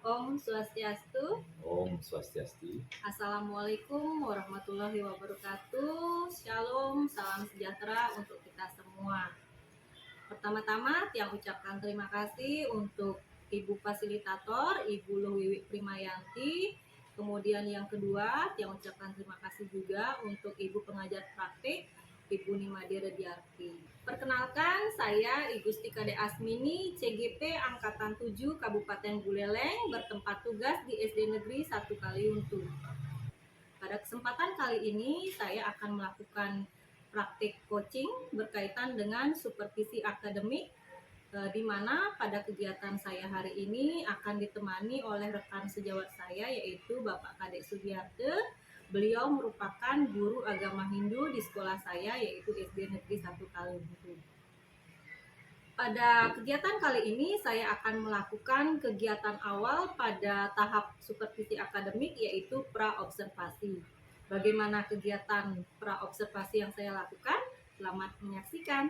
Om Swastiastu. Om Swastiastu. Assalamualaikum warahmatullahi wabarakatuh. Shalom, salam sejahtera untuk kita semua. Pertama-tama Tiang ucapkan terima kasih untuk Ibu Fasilitator, Ibu Luwiwi Primayanti. Kemudian yang kedua, Tiang ucapkan terima kasih juga untuk Ibu Pengajar Praktik, Ibu Nimade Rediarti. Perkenalkan, saya Ibu Stikade Asmini, CGP Angkatan 7 Kabupaten Buleleng, bertempat tugas di SD Negeri 1 Kaliuntu. Pada kesempatan kali ini, saya akan melakukan praktik coaching berkaitan dengan supervisi akademik, di mana pada kegiatan saya hari ini akan ditemani oleh rekan sejawat saya, yaitu Bapak Kadek Sugiarte. Beliau merupakan guru agama Hindu di sekolah saya, yaitu SD Negeri 1 Kaliuntu. Pada kegiatan kali ini saya akan melakukan kegiatan awal pada tahap supervisi akademik, yaitu pra-observasi. Bagaimana kegiatan pra-observasi yang saya lakukan? Selamat menyaksikan.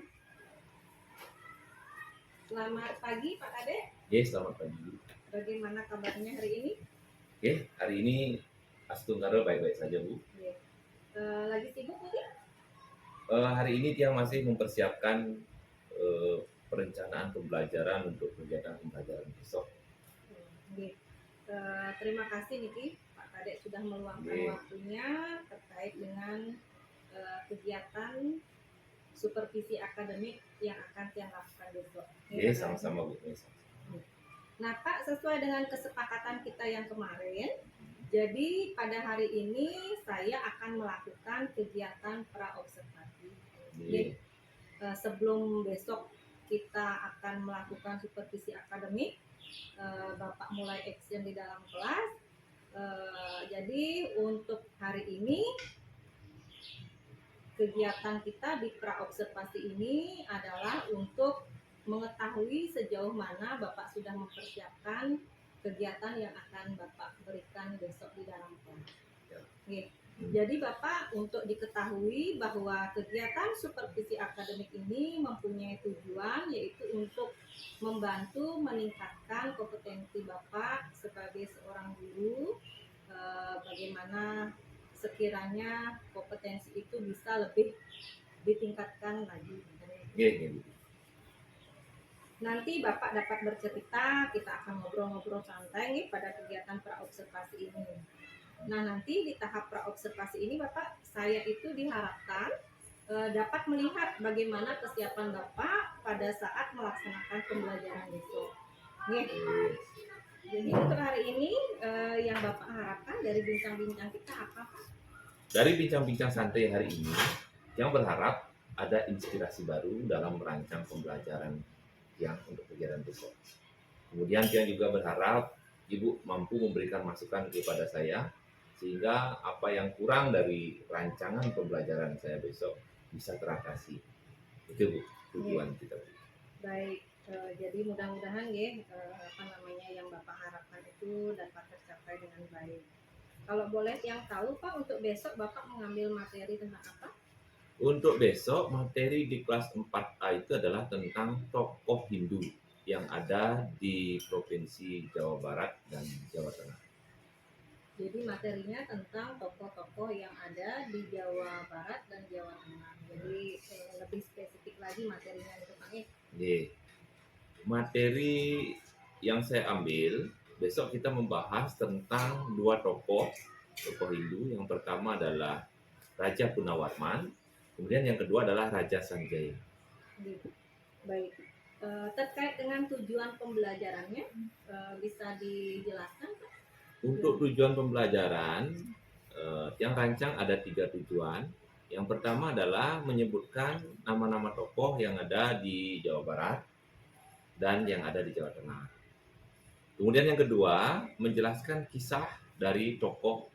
Selamat pagi Pak Kadek. Selamat pagi. Bagaimana kabarnya hari ini? Hari ini Astungkara baik-baik saja, Bu. Lagi sibuk mungkin? Hari ini Tiang masih mempersiapkan perencanaan pembelajaran untuk kegiatan pembelajaran besok. Terima kasih Niki, Pak Kadek sudah meluangkan waktunya terkait dengan kegiatan supervisi akademik yang akan Tiang lakukan besok. Sama-sama, Bu. Nah Pak, sesuai dengan kesepakatan kita yang kemarin, jadi pada hari ini saya akan melakukan kegiatan pra-observasi. Sebelum besok kita akan melakukan supervisi akademik, Bapak mulai action di dalam kelas. Jadi untuk hari ini kegiatan kita di pra-observasi ini adalah untuk mengetahui sejauh mana Bapak sudah mempersiapkan kegiatan yang akan Bapak berikan besok di dalam kelas. Jadi Bapak, untuk diketahui bahwa kegiatan supervisi akademik ini mempunyai tujuan, yaitu untuk membantu meningkatkan kompetensi Bapak sebagai seorang guru, bagaimana sekiranya kompetensi itu bisa lebih ditingkatkan lagi. Nanti Bapak dapat bercerita, kita akan ngobrol-ngobrol santai pada kegiatan pra-observasi ini. Nah, nanti di tahap pra-observasi ini Bapak, saya itu diharapkan dapat melihat bagaimana kesiapan Bapak pada saat melaksanakan pembelajaran besok. Jadi untuk hari ini yang Bapak harapkan dari bincang-bincang kita apa, Pak? Dari bincang-bincang santai hari ini, yang berharap ada inspirasi baru dalam merancang pembelajaran yang untuk kegiatan besok. Kemudian Tiang juga berharap Ibu mampu memberikan masukan kepada saya sehingga apa yang kurang dari rancangan pembelajaran saya besok bisa teratasi. Itu Bu, tujuan kita. Baik, jadi mudah-mudahan yang Bapak harapkan itu dapat tercapai dengan baik. Kalau boleh yang tahu Pak, untuk besok Bapak mengambil materi tentang apa? Untuk besok, materi di kelas 4A itu adalah tentang tokoh Hindu yang ada di Provinsi Jawa Barat dan Jawa Tengah. Jadi materinya tentang tokoh-tokoh yang ada di Jawa Barat dan Jawa Tengah. Jadi lebih spesifik lagi materinya itu Pak. Materi yang saya ambil, besok kita membahas tentang dua tokoh Hindu. Yang pertama adalah Raja Punawarman, kemudian yang kedua adalah Raja Sanjaya. Baik, terkait dengan tujuan pembelajarannya bisa dijelaskan Pak? Untuk tujuan pembelajaran yang rancang ada 3 tujuan. Yang pertama adalah menyebutkan nama-nama tokoh yang ada di Jawa Barat dan yang ada di Jawa Tengah. Kemudian yang kedua, menjelaskan kisah dari tokoh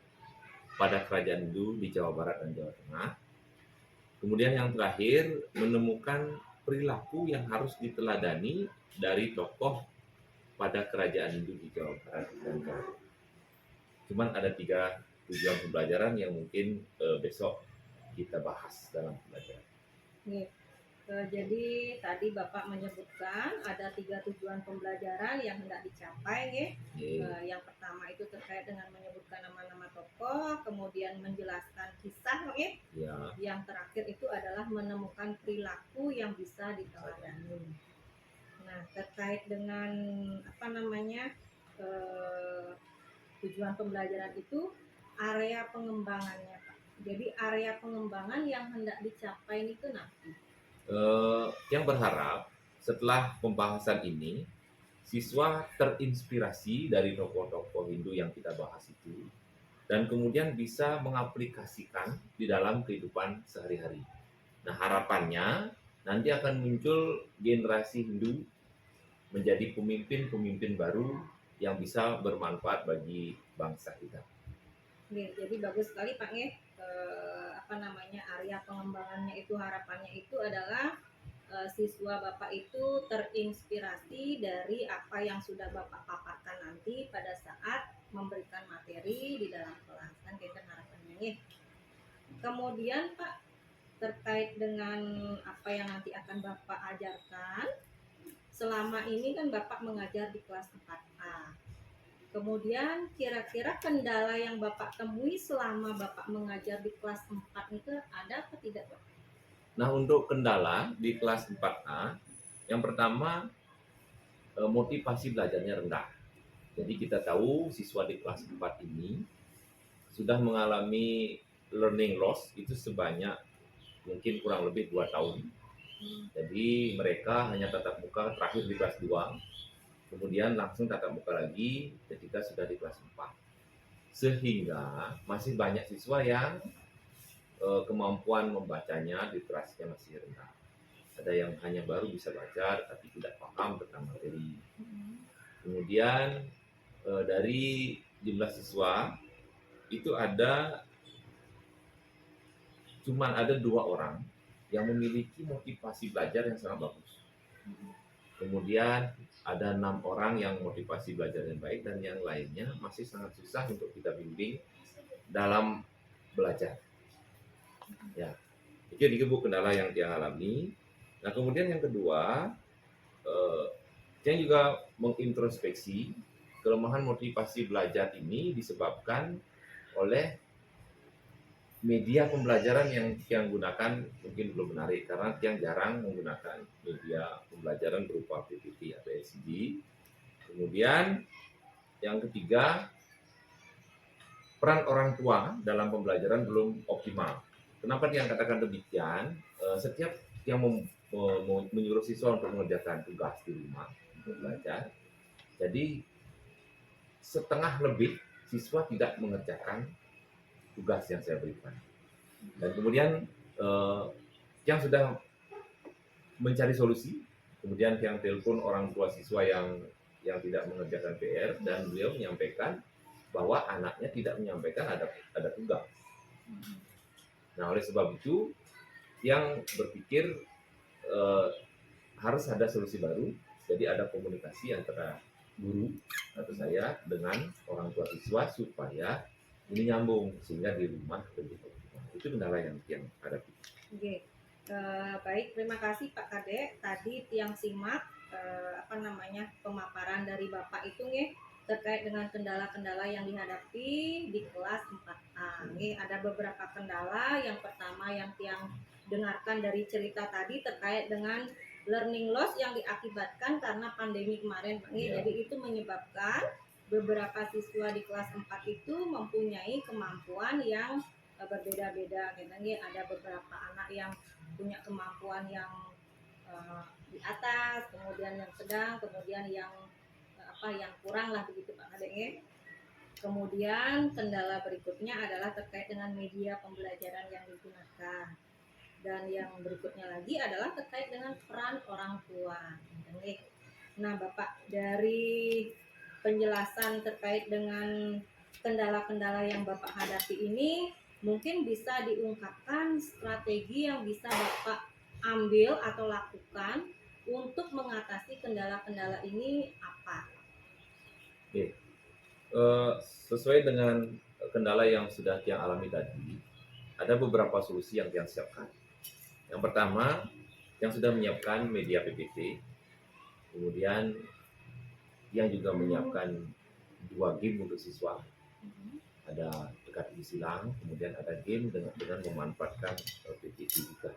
pada kerajaan Hindu di Jawa Barat dan Jawa Tengah. Kemudian yang terakhir, menemukan perilaku yang harus diteladani dari tokoh pada kerajaan Hindu di Jawa Barat dan Jawa Tengah. Cuman ada 3 tujuan pembelajaran yang mungkin besok kita bahas dalam pembelajaran. Jadi tadi Bapak menyebutkan ada 3 tujuan pembelajaran yang hendak dicapai, ya. Yang pertama itu terkait dengan menyebutkan nama-nama tokoh, kemudian menjelaskan kisah, ya. Ya. Yang terakhir itu adalah menemukan perilaku yang bisa diteladani. Nah, terkait dengan tujuan pembelajaran itu area pengembangannya, Pak. Jadi area pengembangan yang hendak dicapai itu nanti. Yang berharap setelah pembahasan ini siswa terinspirasi dari tokoh-tokoh Hindu yang kita bahas itu dan kemudian bisa mengaplikasikan di dalam kehidupan sehari-hari. Nah, harapannya nanti akan muncul generasi Hindu menjadi pemimpin-pemimpin baru yang bisa bermanfaat bagi bangsa kita. Jadi bagus sekali Pak, ya. Area pengembangannya itu, harapannya itu adalah siswa Bapak itu terinspirasi dari apa yang sudah Bapak paparkan nanti pada saat memberikan materi di dalam kelas, kan kita harapannya, ya. Kemudian Pak, terkait dengan apa yang nanti akan Bapak ajarkan, selama ini kan Bapak mengajar di kelas 4A. Kemudian kira-kira kendala yang Bapak temui selama Bapak mengajar di kelas 4 itu ada atau tidak, Pak? Nah, untuk kendala di kelas 4A, yang pertama motivasi belajarnya rendah. Jadi kita tahu siswa di kelas 4 ini sudah mengalami learning loss itu sebanyak mungkin kurang lebih 2 tahun. Jadi mereka hanya tatap muka terakhir di kelas 2, kemudian langsung tatap muka lagi ketika sudah di kelas 4. Sehingga masih banyak siswa yang kemampuan membacanya, literasinya masih rendah. Ada yang hanya baru bisa baca tapi tidak paham tentang materi. Kemudian dari jumlah siswa itu cuma ada 2 orang yang memiliki motivasi belajar yang sangat bagus. Kemudian ada 6 orang yang motivasi belajar yang baik dan yang lainnya masih sangat susah untuk kita bimbing dalam belajar. Ya, itu Bu kendala yang dia alami. Nah, kemudian yang kedua, saya juga mengintrospeksi kelemahan motivasi belajar ini disebabkan oleh media pembelajaran yang gunakan mungkin belum menarik karena yang jarang menggunakan media pembelajaran berupa PPT atau LCD. Kemudian yang ketiga, peran orang tua dalam pembelajaran belum optimal. Kenapa dia katakan demikian? Setiap yang menyuruh siswa untuk mengerjakan tugas di rumah untuk belajar, jadi setengah lebih siswa tidak mengerjakan tugas yang saya berikan. Dan kemudian yang sudah mencari solusi, kemudian yang telepon orang tua siswa yang tidak mengerjakan PR dan beliau menyampaikan bahwa anaknya tidak menyampaikan ada tugas. Nah, oleh sebab itu yang berpikir harus ada solusi baru, jadi ada komunikasi antara guru atau saya dengan orang tua siswa supaya ini nyambung sehingga di rumah lebih optimal. Itu kendala yang ada. Oke. Baik, terima kasih Pak Kadek. Tadi tiang simak pemaparan dari Bapak itu nih terkait dengan kendala-kendala yang dihadapi di kelas 4A. Ada beberapa kendala. Yang pertama yang tiang dengarkan dari cerita tadi terkait dengan learning loss yang diakibatkan karena pandemi kemarin, Pak. Jadi itu menyebabkan beberapa siswa di kelas 4 itu mempunyai kemampuan yang berbeda-beda. Ada beberapa anak yang punya kemampuan yang di atas, kemudian yang sedang, kemudian yang kurang lah begitu Pak Kadek. Kemudian kendala berikutnya adalah terkait dengan media pembelajaran yang digunakan. Dan yang berikutnya lagi adalah terkait dengan peran orang tua. Nah, Bapak, dari penjelasan terkait dengan kendala-kendala yang Bapak hadapi ini, mungkin bisa diungkapkan strategi yang bisa Bapak ambil atau lakukan untuk mengatasi kendala-kendala ini apa? Oke. Sesuai dengan kendala yang sudah Tiang alami tadi, ada beberapa solusi yang Tiang siapkan. Yang pertama, yang sudah menyiapkan media PPT, kemudian yang juga menyiapkan 2 game untuk siswa. Ada teka-teki silang, kemudian ada game dengan memanfaatkan PPT juga.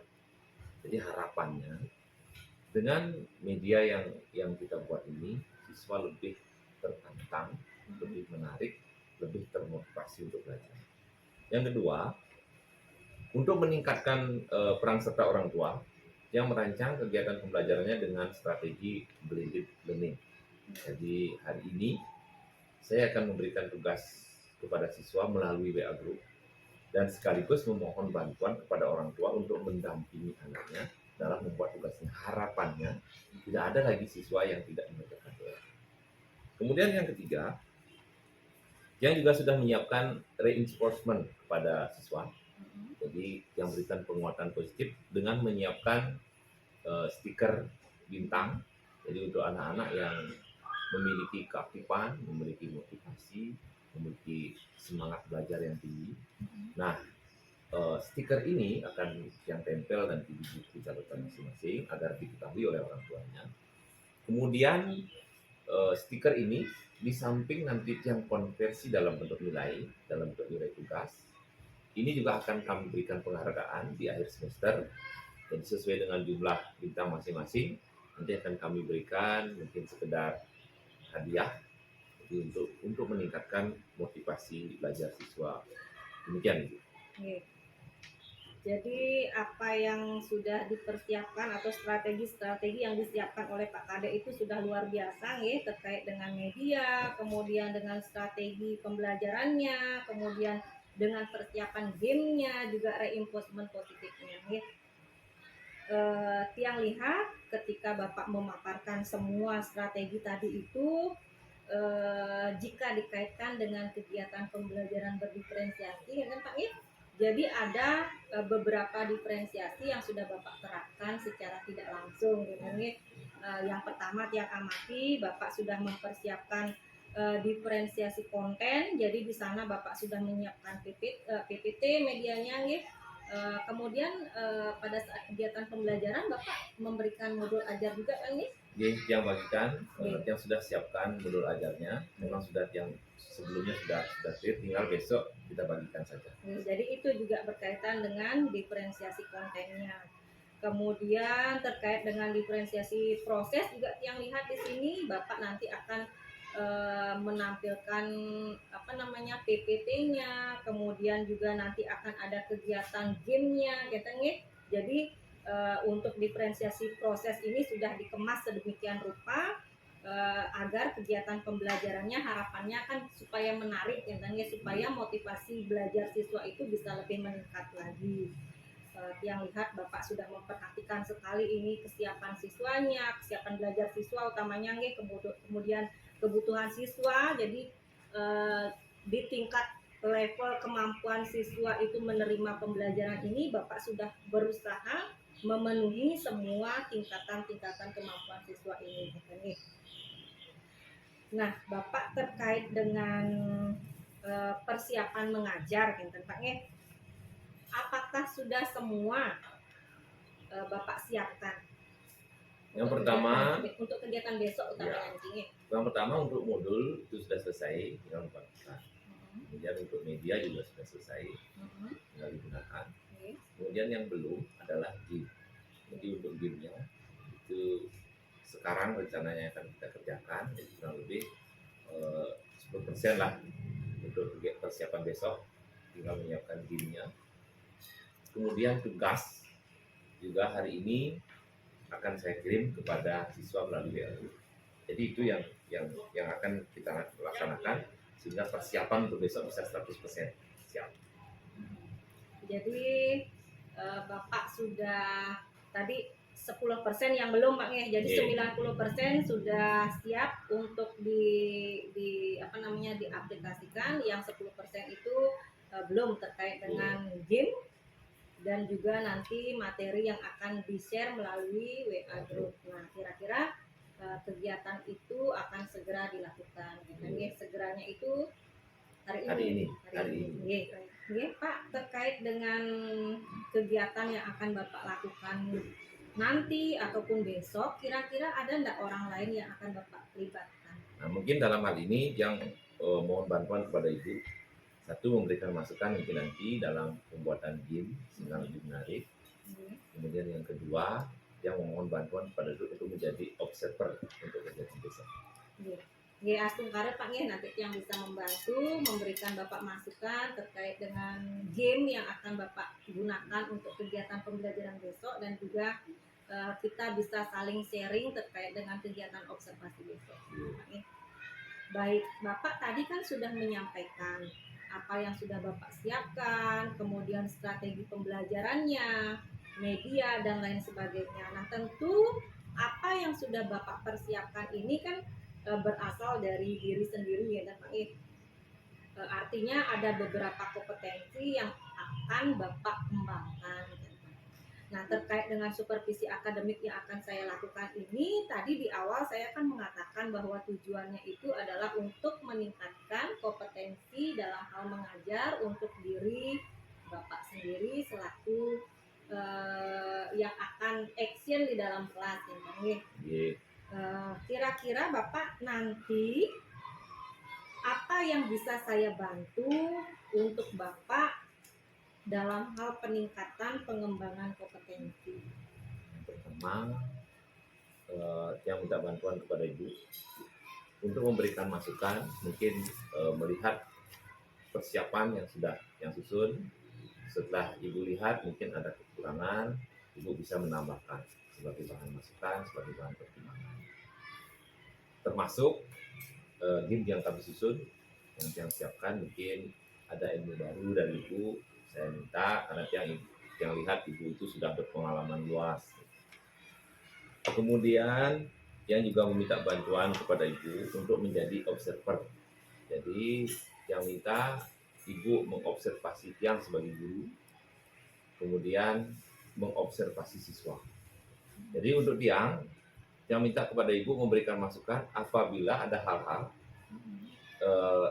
Jadi harapannya dengan media yang kita buat ini, siswa lebih tertantang, lebih menarik, lebih termotivasi untuk belajar. Yang kedua, untuk meningkatkan peran serta orang tua yang merancang kegiatan pembelajarannya dengan strategi blended learning. Jadi hari ini saya akan memberikan tugas kepada siswa melalui WA Group dan sekaligus memohon bantuan kepada orang tua untuk mendampingi anaknya dalam membuat tugasnya. Harapannya tidak ada lagi siswa yang tidak mengerjakan WA. Kemudian yang ketiga, yang juga sudah menyiapkan reinforcement kepada siswa. Jadi yang berikan penguatan positif dengan menyiapkan stiker bintang. Jadi untuk anak-anak yang memiliki keaktifan, memiliki motivasi, memiliki semangat belajar yang tinggi. Nah, stiker ini akan yang tempel nanti di buku catatan masing-masing agar diketahui oleh orang tuanya. Kemudian stiker ini di samping nanti yang konversi dalam bentuk nilai tugas, ini juga akan kami berikan penghargaan di akhir semester. Jadi sesuai dengan jumlah bintang masing-masing, nanti akan kami berikan mungkin sekedar hadiah jadi untuk meningkatkan motivasi belajar siswa. Demikian. Oke. Jadi apa yang sudah dipersiapkan atau strategi-strategi yang disiapkan oleh Pak Kade itu sudah luar biasa ya, terkait dengan media, kemudian dengan strategi pembelajarannya, kemudian dengan persiapan gamenya, juga reinforcement positifnya ya. Tiang lihat ketika Bapak memaparkan semua strategi tadi itu, jika dikaitkan dengan kegiatan pembelajaran berdiferensiasi ya kan Pak ya. Jadi ada beberapa diferensiasi yang sudah Bapak terapkan secara tidak langsung gitu kan ya. Yang pertama tiang amati, Bapak sudah mempersiapkan diferensiasi konten. Jadi di sana Bapak sudah menyiapkan PPT medianya ya. Kemudian pada saat kegiatan pembelajaran Bapak memberikan modul ajar juga kan nih? Yang bagikan, yang sudah siapkan modul ajarnya, memang sudah yang sebelumnya sudah clear, tinggal besok kita bagikan saja. Jadi itu juga berkaitan dengan diferensiasi kontennya. Kemudian terkait dengan diferensiasi proses juga yang lihat di sini Bapak nanti akan menampilkan PPT-nya, kemudian juga nanti akan ada kegiatan game-nya, gitu ya. Jadi untuk diferensiasi proses ini sudah dikemas sedemikian rupa agar kegiatan pembelajarannya harapannya kan supaya menarik, ya, supaya motivasi belajar siswa itu bisa lebih meningkat lagi. Yang lihat Bapak sudah memperhatikan sekali ini kesiapan siswanya, kesiapan belajar siswa utamanya kemudian kebutuhan siswa. Jadi di tingkat level kemampuan siswa itu menerima pembelajaran ini Bapak sudah berusaha memenuhi semua tingkatan-tingkatan kemampuan siswa ini. Nah, Bapak terkait dengan persiapan mengajar tentangnya, apakah sudah semua Bapak siapkan? Yang pertama untuk kegiatan besok utamanya ya, yang pertama untuk modul itu sudah selesai, tinggal dibagikan. Kemudian untuk media juga sudah selesai, tinggal digunakan. Kemudian yang belum adalah game. Jadi untuk gamenya itu sekarang rencananya akan kita kerjakan, jadi kurang lebih 10% lah untuk persiapan besok, tinggal menyiapkan gamenya. Kemudian tugas juga hari ini akan saya kirim kepada siswa melalui WA. Jadi itu yang akan kita laksanakan sehingga persiapan untuk besok bisa 100% siap. Jadi Bapak sudah tadi 10% yang belum Pak ya. Jadi 90% sudah siap untuk diaplikasikan. Yang 10% itu belum terkait dengan game dan juga nanti materi yang akan di-share melalui WA Group. Nah, kira-kira kegiatan itu akan segera dilakukan. Segeranya itu hari ini. Pak, terkait dengan kegiatan yang akan Bapak lakukan nanti ataupun besok, kira-kira ada nggak orang lain yang akan Bapak libatkan? Nah, mungkin dalam hal ini yang mohon bantuan kepada Ibu, satu memberikan masukan mungkin nanti dalam pembuatan game sehingga lebih menarik. Kemudian yang kedua, yang memohon bantuan kepada Ibu untuk menjadi observer untuk kegiatan besok. Ya, asung karep Pak nggih, nanti yang bisa membantu memberikan Bapak masukan terkait dengan game yang akan Bapak gunakan untuk kegiatan pembelajaran besok, dan juga kita bisa saling sharing terkait dengan kegiatan observasi besok. Pak nggih. Baik, Bapak tadi kan sudah menyampaikan apa yang sudah Bapak siapkan, kemudian strategi pembelajarannya, media, dan lain sebagainya. Nah, tentu apa yang sudah Bapak persiapkan ini kan berasal dari diri sendiri ya Pak. Artinya ada beberapa kompetensi yang akan Bapak kembangkan. Nah, terkait dengan supervisi akademik yang akan saya lakukan ini, tadi di awal saya kan mengatakan bahwa tujuannya itu adalah untuk meningkatkan kompetensi dalam hal mengajar untuk diri Bapak sendiri selaku yang akan action di dalam kelas ya Pak. Kira-kira Bapak nanti apa yang bisa saya bantu untuk Bapak dalam hal peningkatan pengembangan kompetensi? Yang pertama, yang minta bantuan kepada Ibu untuk memberikan masukan, mungkin melihat persiapan yang susun. Setelah Ibu lihat mungkin ada kekurangan, Ibu bisa menambahkan sebagai bahan masukan, sebagai bahan pertimbangan. Termasuk game yang kami susun, yang siapkan, mungkin ada ilmu baru dari Ibu. Saya minta, karena yang lihat Ibu itu sudah berpengalaman luas. Kemudian yang juga meminta bantuan kepada Ibu untuk menjadi observer. Jadi yang minta Ibu mengobservasi Tiang sebagai guru, kemudian mengobservasi siswa. Jadi untuk Tiang minta kepada Ibu memberikan masukan apabila ada hal-hal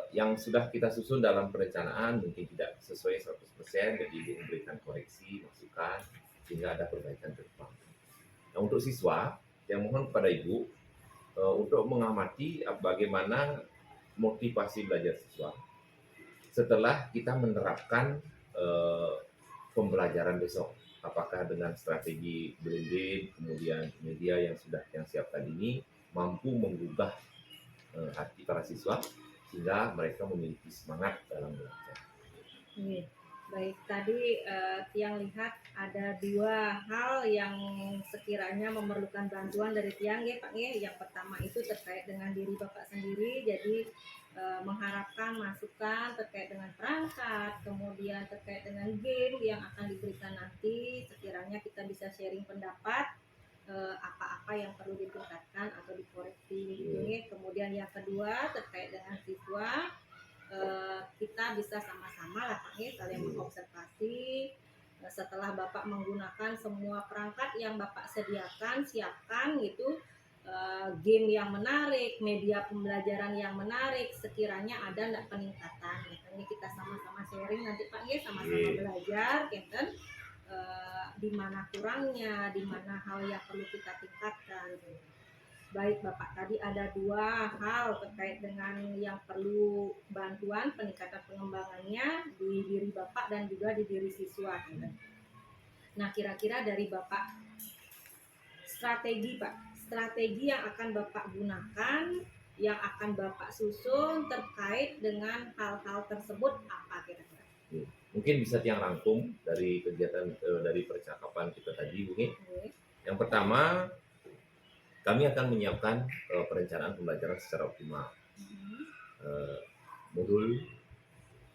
yang sudah kita susun dalam perencanaan mungkin tidak sesuai 100%, jadi Ibu memberikan koreksi, masukan, sehingga ada perbaikan ke depan. Nah, untuk siswa, yang mohon kepada Ibu untuk mengamati bagaimana motivasi belajar siswa setelah kita menerapkan pembelajaran besok. Apakah dengan strategi blended, kemudian media yang siap tadi ini mampu menggugah hati para siswa sehingga mereka memiliki semangat dalam belajar. Baik, tadi Tiang lihat ada dua hal yang sekiranya memerlukan bantuan dari Tiang ya Pak ya. Yang pertama itu terkait dengan diri Bapak sendiri, jadi mengharapkan masukan terkait dengan perangkat, kemudian terkait dengan game yang akan diberikan nanti, sekiranya kita bisa sharing pendapat apa-apa yang perlu ditingkatkan atau dikoreksi. Kemudian yang kedua terkait dengan siswa, kita bisa sama-sama lah Pak saling mengobservasi. Setelah Bapak menggunakan semua perangkat yang Bapak siapkan gitu, game yang menarik, media pembelajaran yang menarik, sekiranya ada enggak peningkatan. Ini kita sama-sama sharing nanti Pak sama-sama belajar kan, di mana kurangnya, di mana hal yang perlu kita tingkatkan. Baik Bapak, tadi ada dua hal terkait dengan yang perlu bantuan peningkatan pengembangannya di diri Bapak dan juga di diri siswa. Nah, kira-kira dari Bapak strategi yang akan Bapak gunakan, yang akan Bapak susun terkait dengan hal-hal tersebut apa kira-kira? Mungkin bisa Tiang rangkum dari kegiatan dari percakapan kita tadi, mungkin. Yang pertama, kami akan menyiapkan perencanaan pembelajaran secara optimal. Modul,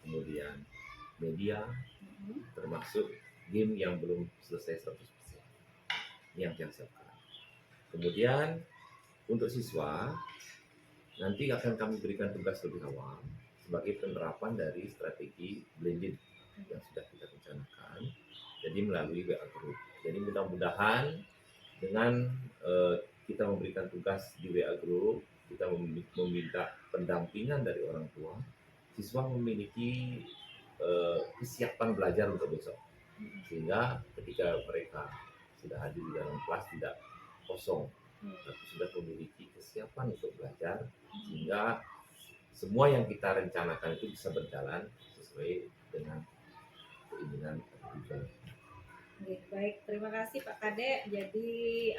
kemudian media, termasuk game yang belum selesai 100%. Ini yang siapkan. Kemudian untuk siswa, nanti akan kami berikan tugas lebih awal sebagai penerapan dari strategi blended yang sudah kita rencanakan. Jadi melalui WA Group. Jadi mudah-mudahan dengan kita memberikan tugas di WA Group, kita meminta pendampingan dari orang tua, siswa memiliki kesiapan belajar untuk besok. Sehingga ketika mereka sudah hadir di dalam kelas tidak kosong, tapi sudah memiliki kesiapan untuk belajar, sehingga semua yang kita rencanakan itu bisa berjalan sesuai dengan keinginan dan tujuan. Baik, terima kasih Pak Kadek. Jadi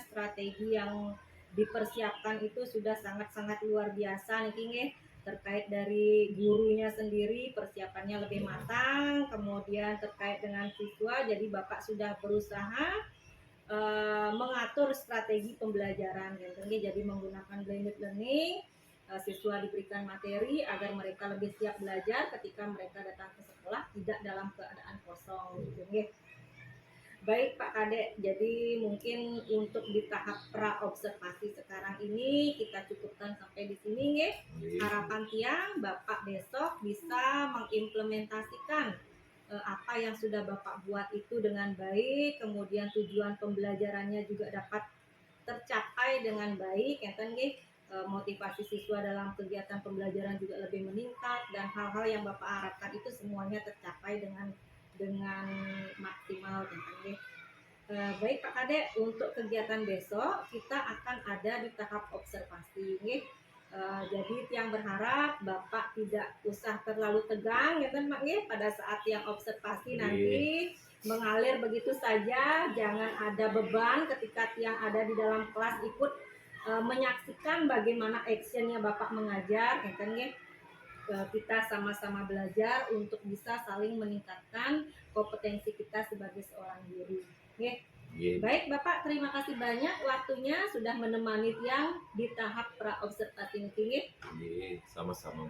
strategi yang dipersiapkan itu sudah sangat-sangat luar biasa nih, terkait dari gurunya sendiri persiapannya lebih matang, kemudian terkait dengan siswa, jadi Bapak sudah berusaha mengatur strategi pembelajaran, jadi menggunakan blended learning. Siswa diberikan materi agar mereka lebih siap belajar ketika mereka datang ke sekolah, tidak dalam keadaan kosong. Baik Pak Kadek, jadi mungkin untuk di tahap pra-observasi sekarang ini kita cukupkan sampai di sini. Harapan tiang Bapak besok bisa mengimplementasikan apa yang sudah Bapak buat itu dengan baik, kemudian tujuan pembelajarannya juga dapat tercapai dengan baik, motivasi siswa dalam kegiatan pembelajaran juga lebih meningkat, dan hal-hal yang Bapak harapkan itu semuanya tercapai dengan maksimal. Baik Pak Kadek, untuk kegiatan besok kita akan ada di tahap observasi. Jadi tiang berharap Bapak tidak usah terlalu tegang Pak, pada saat yang observasi nanti mengalir begitu saja, jangan ada beban ketika tiang ada di dalam kelas ikut menyaksikan bagaimana actionnya Bapak mengajar, kita sama-sama belajar untuk bisa saling meningkatkan kompetensi kita sebagai seorang guru. Baik Bapak, terima kasih banyak waktunya sudah menemani tiang di tahap pra-observasi ini. Sama-sama.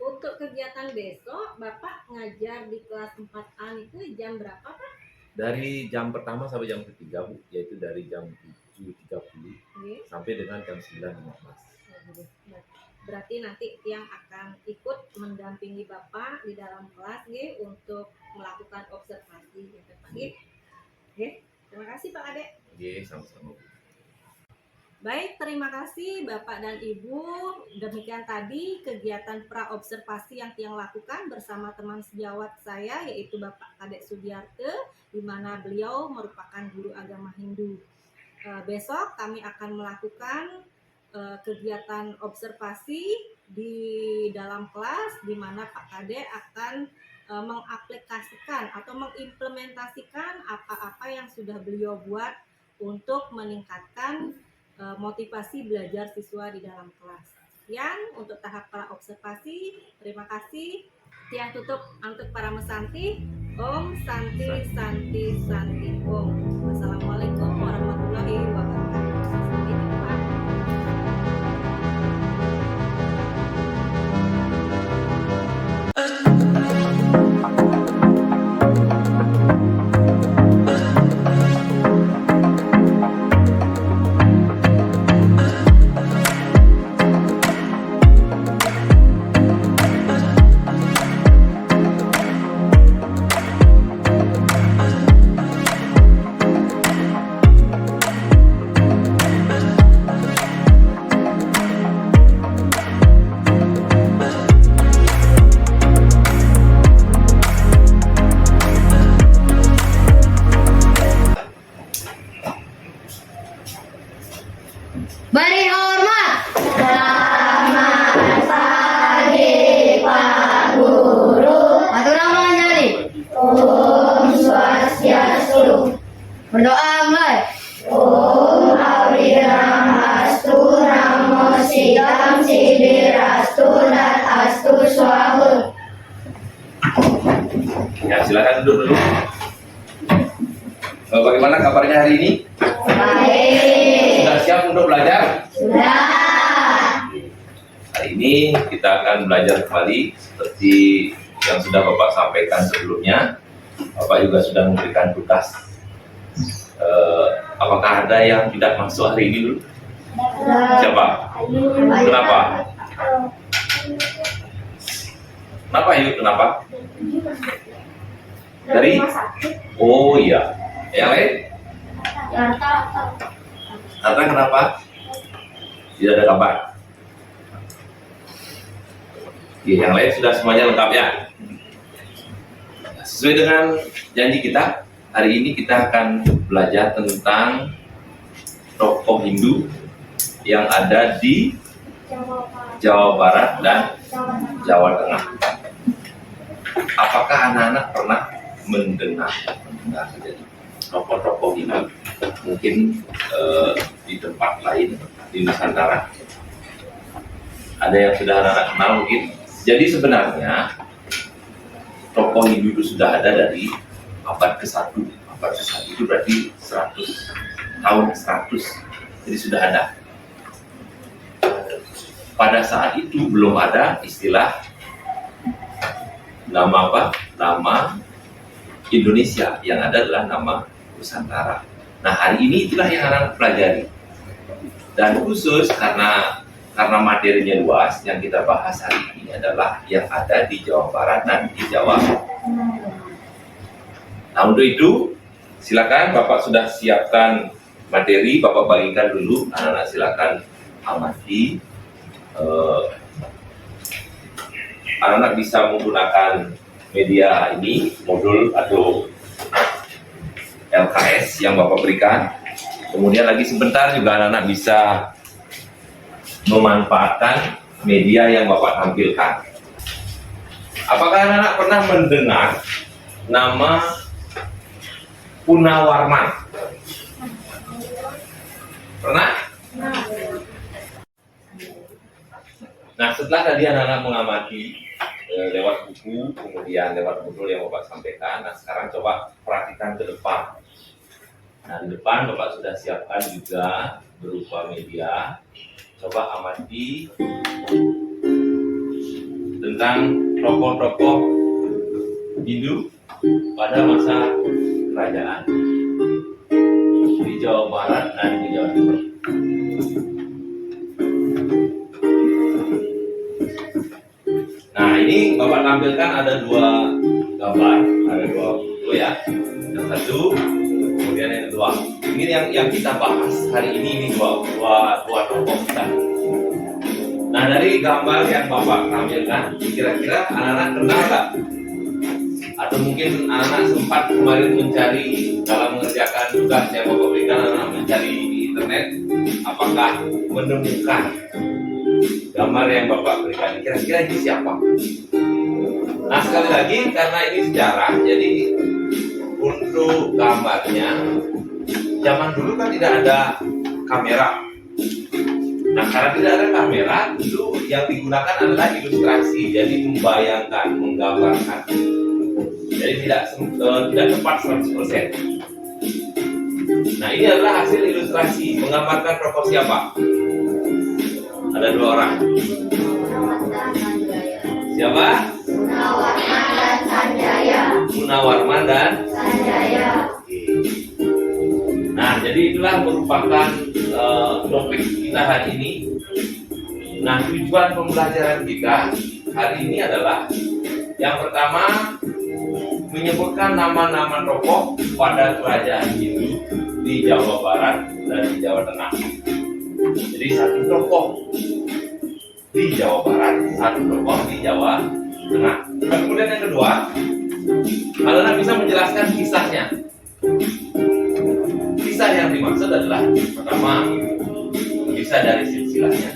Untuk kegiatan besok Bapak ngajar di kelas 4A itu jam berapa Pak? Dari jam pertama sampai jam ketiga Bu, yaitu dari jam 7.30 sampai dengan jam 9.15. Berarti nanti yang akan ikut mendampingi Bapak di dalam kelas untuk melakukan observasi Pak. Terima kasih Pak Kadek. Sama-sama. Baik, terima kasih Bapak dan Ibu. Demikian tadi kegiatan pra-observasi yang tiang lakukan bersama teman sejawat saya, yaitu Bapak Kadek Sudiarte, di mana beliau merupakan guru agama Hindu. Besok kami akan melakukan kegiatan observasi di dalam kelas, di mana Pak Kadek akan mengaplikasikan atau mengimplementasikan apa-apa yang sudah beliau buat untuk meningkatkan motivasi belajar siswa di dalam kelas. Sekian untuk tahap pra observasi. Terima kasih. Tiang tutup untuk para mesanti. Om Santi Santi Santi Om. Wassalamualaikum warahmatullahi wabarakatuh. Sampai jumpa. Beri hormat. Selamat pagi Pak Guru. Aturan mengajari. Om Swastiastu. Berdoa mulai. Om Awirahastu Namo Sidam Sidirastu Dan Astu Swahun. Ya, silakan duduk dulu. Bagaimana kabarnya hari ini? Baik. Sudah siap untuk belajar? Sudah. Hari ini kita akan belajar kembali seperti yang sudah Bapak sampaikan sebelumnya. Bapak juga sudah memberikan tugas. Apakah ada yang tidak masuk hari ini dulu? Siapa? Kenapa? Kenapa Ayu? Kenapa? Dari? Oh iya. Yang lain? Karena kenapa? Tidak ada kabar. Ya, yang lain sudah semuanya lengkap ya. Sesuai dengan janji kita, Hari ini kita akan belajar tentang tokoh Hindu yang ada di Jawa Barat dan Jawa Tengah. Apakah anak-anak pernah mendengar tokoh-tokoh Hindu? Mungkin di tempat lain di Nusantara ada yang sudah anak-anak kenal mungkin. Jadi sebenarnya tokoh Hindu itu sudah ada dari abad ke-1. Abad ke-1 itu berarti 100 tahun 100. Jadi sudah ada. Pada saat itu belum ada istilah nama apa? Nama Indonesia, yang ada adalah nama Nusantara. Nah, hari ini itulah yang anak pelajari. Dan khusus karena materinya luas, yang kita bahas hari ini adalah yang ada di Jawa Barat dan di Jawa. Nah, untuk itu silakan Bapak sudah siapkan materi, Bapak bagikan dulu, anak-anak silakan amati. Anak-anak bisa menggunakan media ini, modul atau LKS yang Bapak berikan. Kemudian lagi sebentar juga anak-anak bisa memanfaatkan media yang Bapak tampilkan. Apakah anak-anak pernah mendengar nama Punawarman? Pernah? Nah, setelah tadi anak-anak mengamati lewat buku, kemudian lewat modul yang Bapak sampaikan, nah sekarang coba perhatikan ke depan. Nah, di depan Bapak sudah siapkan juga berupa media. Coba amati tentang tokoh-tokoh Hindu pada masa kerajaan di Jawa Barat dan di Jawa Timur. Nah, ini Bapak tampilkan ada dua gambar, ada dua foto ya. Yang satu, kemudian yang kedua. Ini yang kita bahas hari ini dua tokoh kita. Nah, dari gambar yang Bapak tampilkan, kira-kira anak-anak kenal nggak? Atau mungkin anak-anak sempat kemarin mencari dalam mengerjakan tugas yang Bapak berikan, anak-anak mencari di internet, apakah menemukan gambar yang Bapak berikan? Kira-kira ini siapa? Nah, sekali lagi karena ini sejarah, jadi untuk gambarnya zaman dulu kan tidak ada kamera. Nah, karena tidak ada kamera, itu yang digunakan adalah ilustrasi, jadi membayangkan, menggambarkan. Jadi tidak tepat 100%. Nah, ini adalah hasil ilustrasi, menggambarkan tokoh siapa? Ada dua orang. Siapa? Gunawarman dan Sanjaya. Gunawarman dan Sanjaya. Nah, jadi itulah merupakan topik kita hari ini. Nah, tujuan pembelajaran kita hari ini adalah yang pertama menyebutkan nama-nama tokoh pada kerajaan Hindu di Jawa Barat dan di Jawa Tengah. Jadi satu tokoh di Jawa Barat, satu tokoh di Jawa Tengah. Kemudian yang kedua, anak-anak bisa menjelaskan kisahnya. Kisah yang dimaksud adalah pertama, kisah dari silsilahnya.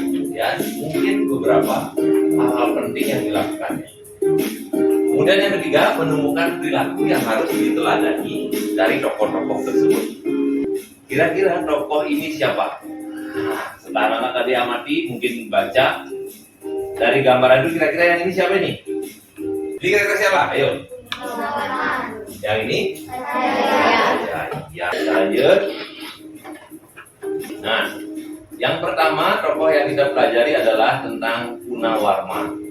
Kemudian mungkin beberapa hal-hal penting yang dilakukannya. Kemudian yang ketiga, menemukan perilaku yang harus diteladani dari tokoh-tokoh tersebut. Kira-kira tokoh ini siapa? Nah, setelah anak tadi amati, mungkin baca dari gambaran itu, kira-kira yang ini siapa ini? Ini kira-kira siapa? Ayo. Yang ini? Ya, lanjut. Nah, yang pertama tokoh yang kita pelajari adalah tentang Punawarman.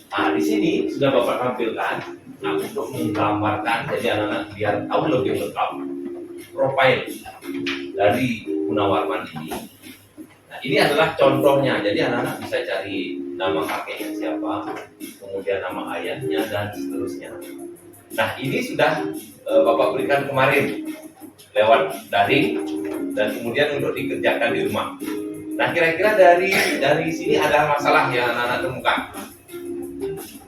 Nah, di sini sudah Bapak tampilkan. Nah, untuk menggambarkan, jadi anak-anak biar tahu lebih lengkap profil dari Punawarman ini. Nah, ini adalah contohnya. Jadi anak-anak bisa cari nama kakeknya siapa, kemudian nama ayahnya dan seterusnya. Nah, ini sudah Bapak berikan kemarin lewat daring dan kemudian untuk dikerjakan di rumah. Nah, kira-kira dari sini ada masalah yang anak-anak temukan?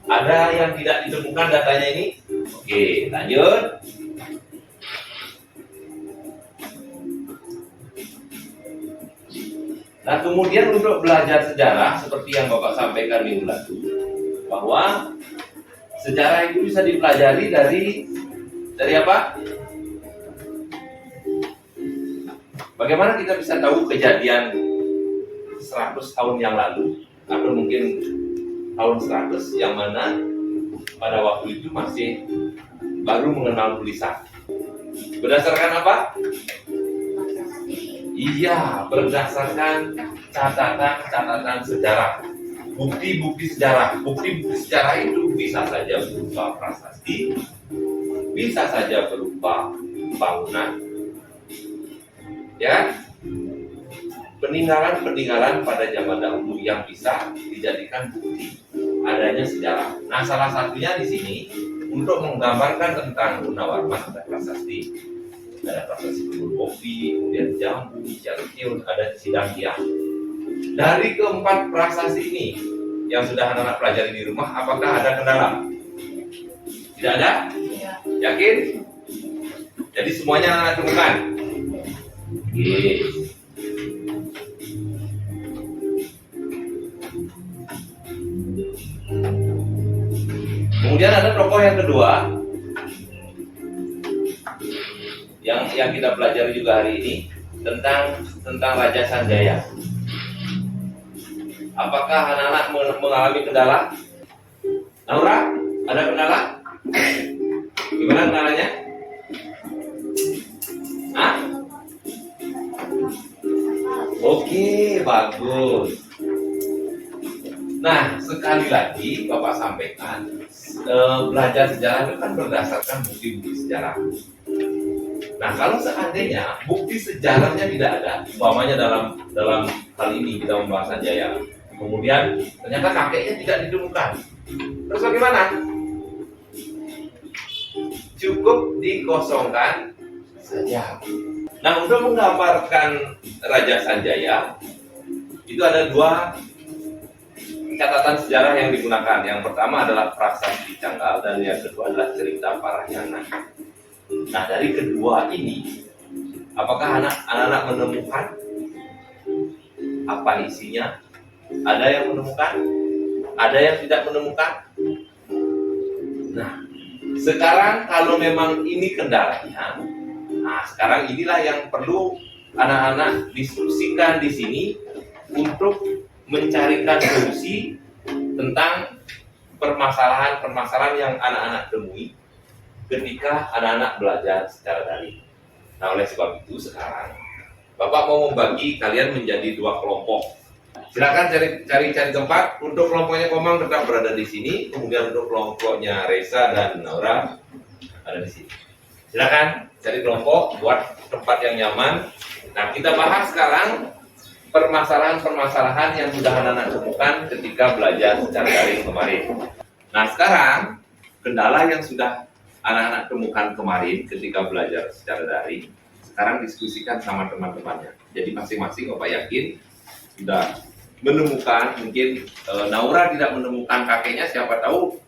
Ada yang tidak ditemukan datanya ini? Oke. Oke, lanjut. Nah, kemudian untuk belajar sejarah seperti yang Bapak sampaikan minggu lalu, bahwa sejarah itu bisa dipelajari dari apa? Bagaimana kita bisa tahu kejadian 100 tahun yang lalu atau mungkin tahun 100 yang mana pada waktu itu masih baru mengenal tulisan. Berdasarkan apa? Iya, berdasarkan catatan-catatan sejarah, bukti-bukti sejarah. Bukti-bukti sejarah itu bisa saja berupa prasasti, bisa saja berupa bangunan, ya, peninggalan-peninggalan pada zaman dahulu yang bisa dijadikan bukti adanya sejarah. Nah, salah satunya di sini untuk menggambarkan tentang Gunawarman ada prasasti. Ada prasasti Gunung Kopi, kemudian Jambu, Ciantiun, ada Sidangkiah. Dari keempat prasasti ini yang sudah anak-anak pelajari di rumah, apakah ada kendala? Tidak ada? Yakin? Jadi semuanya anak-anak temukan? Oke. Kemudian ada tokoh yang kedua yang kita pelajari juga hari ini tentang Raja Sanjaya. Apakah anak-anak mengalami kendala? Naura, ada kendala? Gimana kendalanya? Hah? Oke, bagus. Nah, sekali lagi Bapak sampaikan, belajar sejarah itu kan berdasarkan bukti-bukti sejarah. Nah, kalau seandainya bukti sejarahnya tidak ada, umpamanya dalam hal ini kita membahas Sanjaya, kemudian ternyata kakeknya tidak ditemukan, terus bagaimana? Cukup dikosongkan saja. Nah, untuk menggambarkan Raja Sanjaya itu ada dua catatan sejarah yang digunakan. Yang pertama adalah prasasti Canggal dan yang kedua adalah cerita Parahiangan. Nah, dari kedua ini, apakah anak-anak menemukan apa isinya? Ada yang menemukan? Ada yang tidak menemukan? Nah, sekarang kalau memang ini kendalanya, nah sekarang inilah yang perlu anak-anak diskusikan di sini untuk mencarikan solusi tentang permasalahan-permasalahan yang anak-anak temui ketika anak-anak belajar secara daring. Nah, oleh sebab itu sekarang Bapak mau membagi kalian menjadi dua kelompok. Silakan cari tempat. Untuk kelompoknya Komang tetap berada di sini, kemudian untuk kelompoknya Reza dan Naura ada di sini. Silakan cari kelompok, buat tempat yang nyaman. Nah, kita bahas sekarang permasalahan-permasalahan yang sudah anak-anak temukan ketika belajar secara daring kemarin. Nah, sekarang kendala yang sudah anak-anak temukan kemarin ketika belajar secara daring, sekarang diskusikan sama teman-temannya. Jadi masing-masing Bapak yakin sudah menemukan, mungkin Naura tidak menemukan kakeknya, siapa tahu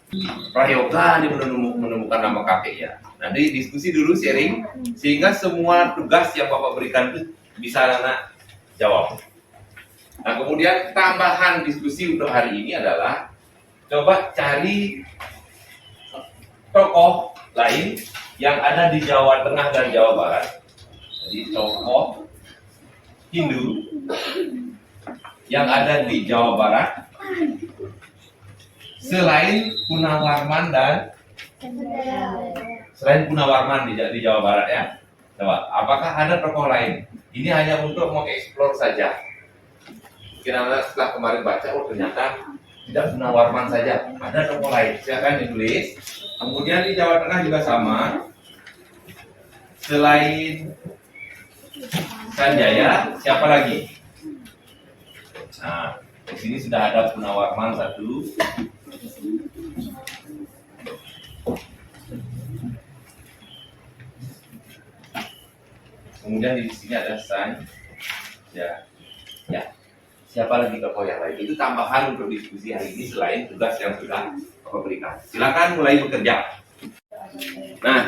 Prayoga dia menemukan nama kakeknya. Nanti diskusi dulu, sharing, sehingga semua tugas yang Bapak berikan itu bisa anak jawab. Nah, kemudian tambahan diskusi untuk hari ini adalah coba cari tokoh lain yang ada di Jawa Tengah dan Jawa Barat. Jadi tokoh Hindu yang ada di Jawa Barat selain Gunawarman di Jawa Barat ya. Coba, apakah ada tokoh lain? Ini hanya untuk mengeksplor saja. Kira-kira setelah kemarin baca, oh ternyata tidak Gunawarman saja, ada tokoh lain. Silakan ditulis. Kemudian di Jawa Tengah juga sama. Selain Sanjaya, siapa lagi? Nah, di sini sudah ada Gunawarman satu. Kemudian di sini ada Sanjaya. Ya. Siapa lagi tokoh yang lain? Itu tambahan untuk diskusi hari ini selain tugas yang sudah Bapak berikan. Silakan mulai bekerja. Nah,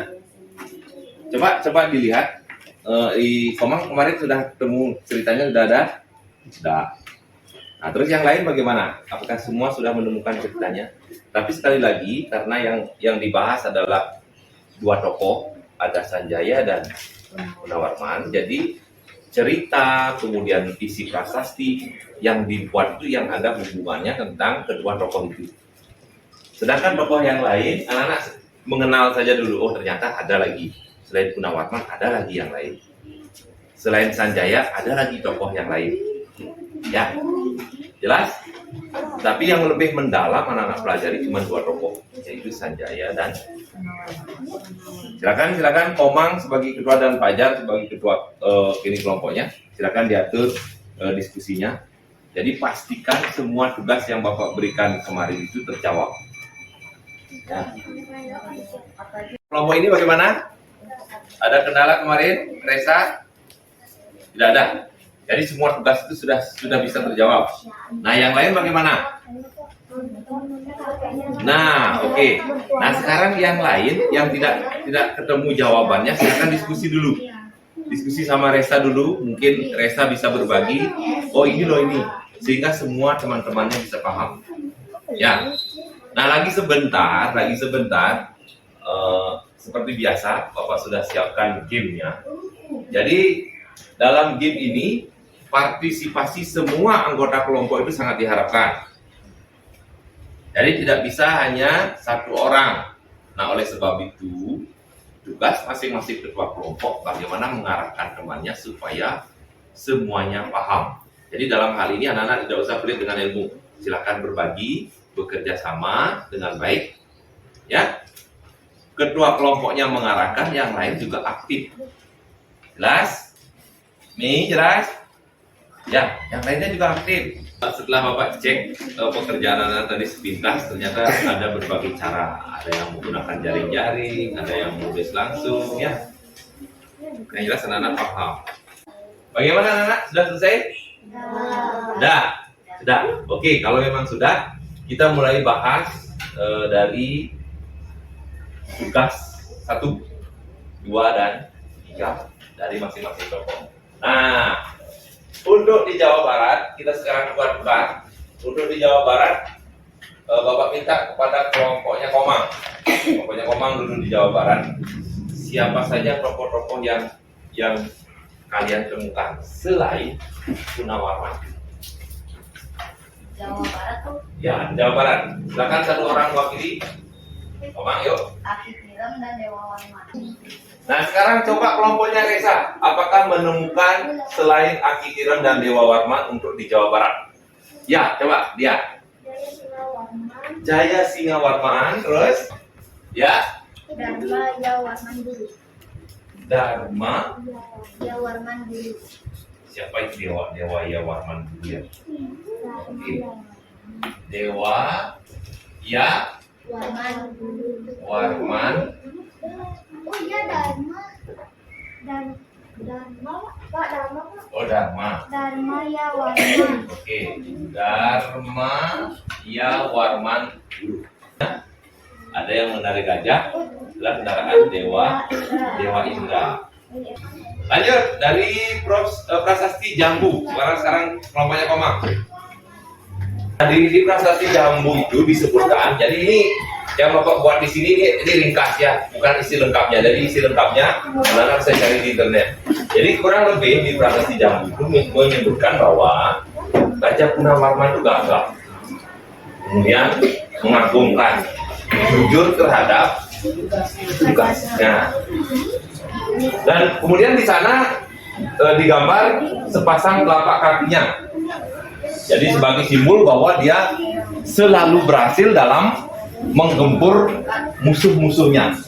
coba dilihat di Komang kemarin sudah ketemu ceritanya sudah ada? Sudah. Nah, terus yang lain bagaimana? Apakah semua sudah menemukan ceritanya? Tapi sekali lagi karena yang dibahas adalah dua tokoh, ada Sanjaya dan Gunawarman. Jadi cerita kemudian isi prasasti yang dibuat itu yang ada hubungannya tentang kedua tokoh itu. Sedangkan tokoh yang lain, anak-anak mengenal saja dulu. Oh, ternyata ada lagi. Selain Gunawarman, ada lagi yang lain. Selain Sanjaya, ada lagi tokoh yang lain. Ya, jelas? Tapi yang lebih mendalam anak-anak pelajari cuma dua tokoh, yaitu Sanjaya dan silakan Komang sebagai ketua dan Fajar sebagai ketua ini kelompoknya. Silakan diatur diskusinya. Jadi pastikan semua tugas yang Bapak berikan kemarin itu terjawab. Ya. Kelompok ini bagaimana? Ada kendala kemarin, Resa? Tidak ada. Jadi semua tugas itu sudah bisa terjawab. Nah, yang lain bagaimana? Nah, oke. Nah, sekarang yang lain yang tidak ketemu jawabannya, silakan diskusi dulu. Diskusi sama Resa dulu. Mungkin Resa bisa berbagi. Oh, ini loh ini, sehingga semua teman-temannya bisa paham. Ya. Nah, lagi sebentar. Seperti biasa, Bapak sudah siapkan gamenya. Jadi dalam game ini partisipasi semua anggota kelompok itu sangat diharapkan. Jadi tidak bisa hanya satu orang. Nah, oleh sebab itu, tugas masing-masing ketua kelompok bagaimana mengarahkan temannya supaya semuanya paham. Jadi dalam hal ini anak-anak tidak usah pelit dengan ilmu. Silakan berbagi, bekerja sama dengan baik. Ya, ketua kelompoknya mengarahkan, yang lain juga aktif. Jelas? Mi, jelas? Ya, yang lainnya juga aktif. Setelah Bapak cek pekerjaan anak tadi sepintas, ternyata ada berbagai cara. Ada yang menggunakan jaring-jaring, ada yang menulis langsung, ya. Yang jelas anak-anak paham. Bagaimana anak-anak? Sudah selesai? Sudah. Oke, kalau memang sudah, kita mulai bahas dari tugas 1, 2, dan 3 dari masing-masing tokoh. Nah, untuk di Jawa Barat, kita sekarang buat. Untuk di Jawa Barat, Bapak minta kepada kelompoknya Komang. Kelompoknya Komang dulu di Jawa Barat. Siapa saja tokoh-tokoh yang kalian temukan selain Gunawarman? Jawa Barat tuh Ya, Jawa Barat. Silakan satu orang mewakili. Komang, yuk. Aki Kiram dan Dewa Warman. Nah, sekarang coba kelompoknya Resa. Apakah menemukan selain Aki Kiran dan Dewa Warman untuk di Jawa Barat? Ya, coba dia. Jaya Singa Warman, terus? Ya. Dharma Ya Warman dulu. Dharma. Ya Warman dulu. Siapa itu Dewa Ya Warman dulu ya? Oke. Dewa Ya Warman dulu. Warman. Oh iya Dharma. Dharma Pak. Oh, Dharma. Dharma Ya Warman. Oke. Dharma Ya Warman dulu. Ada yang menarik gajah, adalah kendaraan Dewa Indra. Lanjut dari prasasti Jambu. Sekarang kelompoknya Komang. Di prasasti Jambu itu disebutkan. Jadi ini yang Bapak buat di sini ini ringkas ya, bukan isi lengkapnya. Jadi isi lengkapnya anak saya cari di internet. Jadi kurang lebih di prasasti Jambu itu menyebutkan bahwa Gajah Gunawarman itu gagah, kemudian mengagumkan, jujur terhadap tugasnya. Dan kemudian di sana digambar sepasang telapak kakinya. Jadi sebagai simbol bahwa dia selalu berhasil dalam menggempur musuh-musuhnya.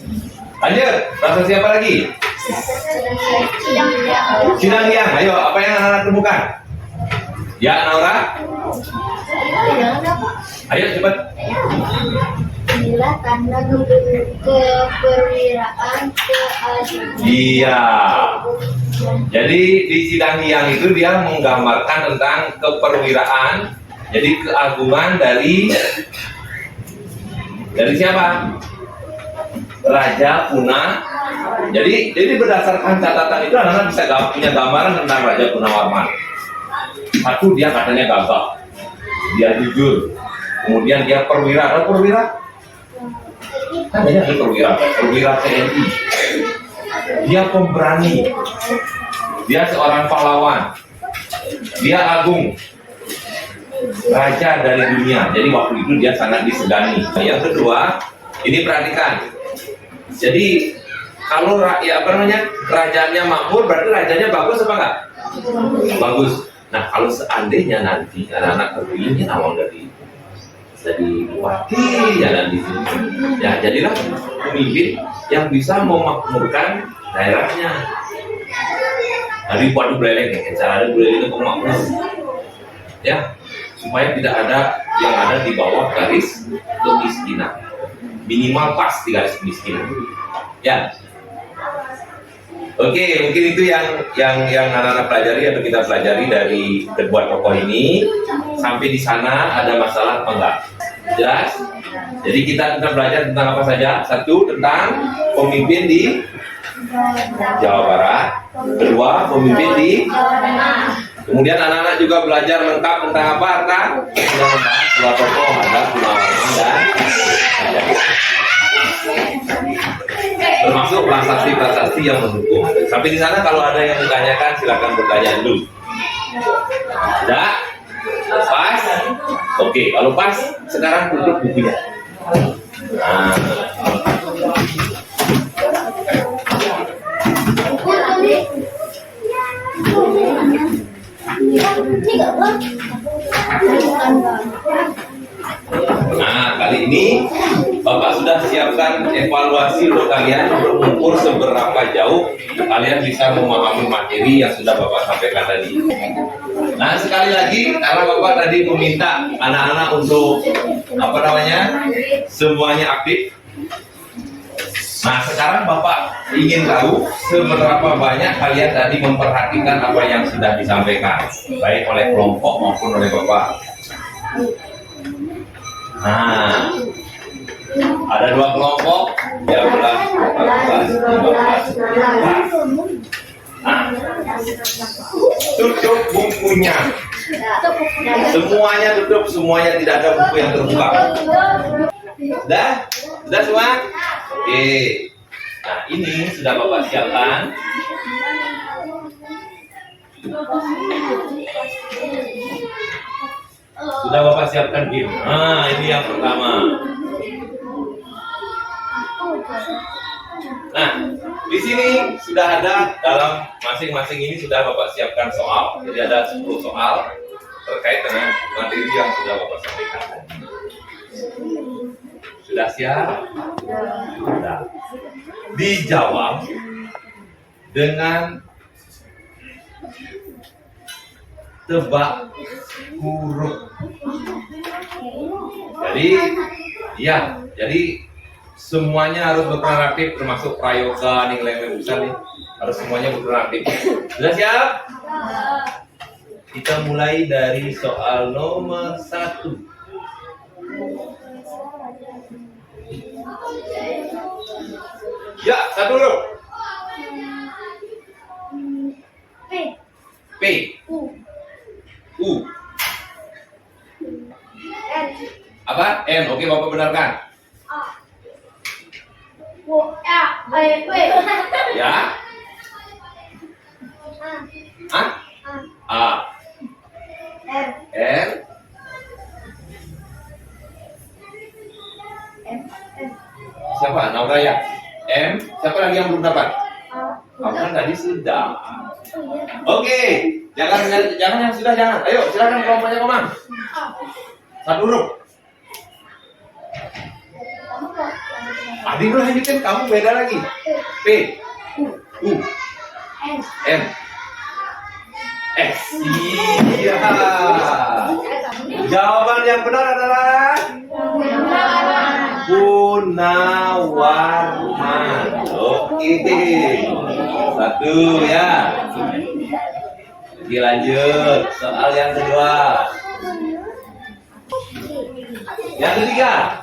Lanjut, rasa siapa lagi? Sinanghyang. Ayo, apa yang anak temukan? Ya, Naura. Ayo cepat. Inilah tanda keperwiraan keagungan. Iya. Jadi di Sinanghyang itu dia menggambarkan tentang keperwiraan, jadi keagungan dari siapa? Raja Puna. Jadi berdasarkan catatan itu anak-anak bisa punya gambaran tentang Raja Punawarman. Satu, dia katanya gagah, dia jujur, kemudian dia perwira. Ada perwira? Kan ada perwira TNI. Dia pemberani, dia seorang pahlawan, dia agung, raja dari dunia. Jadi waktu itu dia sangat disegani. Yang kedua, ini perhatikan. Jadi kalau kerajaannya makmur, berarti rajanya bagus apa enggak? Bagus. Nah, kalau seandainya nanti anak-anak terpilihnya awal dari bupati ya nanti, ya jadilah pemimpin yang bisa memakmurkan daerahnya. Dari buat beleleng, cara ada beleleng itu makmur, ya, supaya tidak ada yang ada di bawah garis kemiskinan, minimal pas di garis kemiskinan, ya. Oke, mungkin itu yang anak-anak pelajari atau kita pelajari dari kedua tokoh ini. Sampai di sana ada masalah apa enggak? Jelas? Jadi kita belajar tentang apa saja? Satu, tentang pemimpin di Jawa Barat. Kedua, pemimpin di kemudian anak-anak juga belajar lengkap tentang apa? Sudah membahas dua tokoh, ada Punawarman dan termasuk prasasti yang mendukung. Sampai di sana kalau ada yang ditanyakan silakan bertanya dulu. Sudah? Pas? Oke, kalau pas sekarang tutup bukunya. Nah. Nah, kali ini Bapak sudah siapkan evaluasi untuk kalian untuk mengukur seberapa jauh kalian bisa memahami materi yang sudah Bapak sampaikan tadi. Nah, sekali lagi karena Bapak tadi meminta anak-anak untuk semuanya aktif. Nah, sekarang Bapak ingin tahu seberapa banyak kalian tadi memperhatikan apa yang sudah disampaikan, baik oleh kelompok maupun oleh Bapak. Nah, ada dua kelompok, 13, 14, 15. Nah, tutup bukunya. Semuanya tutup, semuanya tidak ada buku yang terbuka. Sudah semua? Oke. Nah, ini sudah Bapak siapkan. Sudah Bapak siapkan game. Nah, ini yang pertama. Nah, di sini sudah ada dalam masing-masing ini sudah Bapak siapkan soal. Jadi ada 10 soal terkait dengan materi yang sudah Bapak sampaikan. Sudah siap? Sudah. Dijawab dengan tebak huruf. Jadi semuanya harus berperan aktif, termasuk prayoga, nilai besar nih, harus semuanya berperan aktif. Sudah siap? Kita mulai dari soal nomor 1. Ya, satu dulu. P. U. Apa? N. Oke, Bapak benarkan. Ya. A. R. Siapa? Naura ya? M. Siapa lagi yang belum dapat? Kamu kan tadi sudah. Oke. Jangan yang sudah jangan. Ayo, silakan kelompoknya Komang. Satu huruf. Adik lu lanjutin, kamu beda lagi. P. U. N. S. Iya. Jawaban yang benar adalah Punawarman. Oke. Satu ya. Oke, lanjut. Soal yang kedua. Yang ketiga.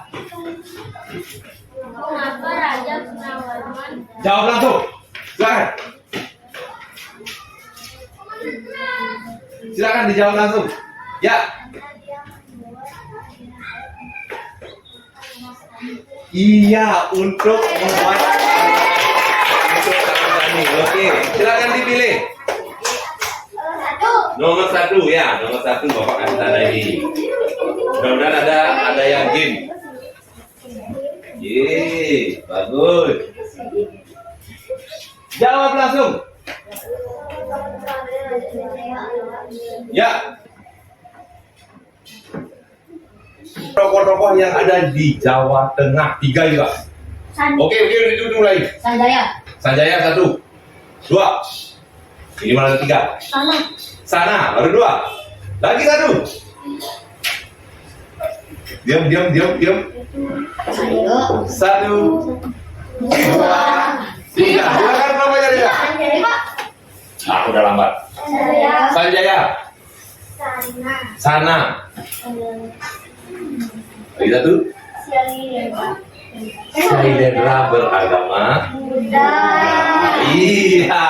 Kenapa Raja Gunawarman? Jawab langsung. Silakan. Silakan dijawab langsung. Ya. Iya, untuk membuat untuk tani. Oke, silakan dipilih. Nomor satu ya, nomor satu Bapak kasih tanda ini. Mudah-mudahan ada yang game. Yeay, bagus. Jawab langsung. Ya. Tokoh-tokoh yang ada di Jawa Tengah, 3 juga. Oke, itu lagi. Sanjaya. Sanjaya 1, 2. Ini mana 3? Sana. Sana, baru 2. Lagi 1. Diam. Ayo. 1, 2, 3. Silakan namanya dia. Sanjaya. Ah, udah lambat. Sanjaya. Sanjaya. Sana. Sana. Lagi 1. Sailendra beragama Buddha. Iya,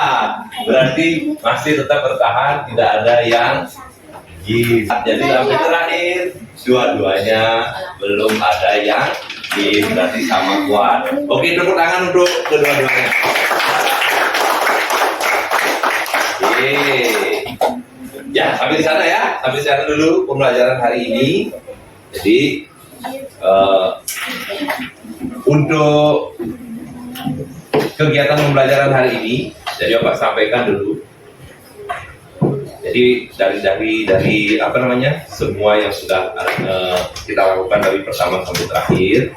berarti masih tetap bertahan, tidak ada yang gim. Jadi sampai terakhir dua-duanya belum ada yang gim, berarti sama kuat. Oke, tepuk tangan untuk kedua-duanya. Ya, sampai di sana ya. Sampai di sana dulu pembelajaran hari ini. Jadi untuk kegiatan pembelajaran hari ini, jadi Bapak sampaikan dulu. Jadi dari apa namanya, semua yang sudah kita lakukan dari pertama sampai terakhir.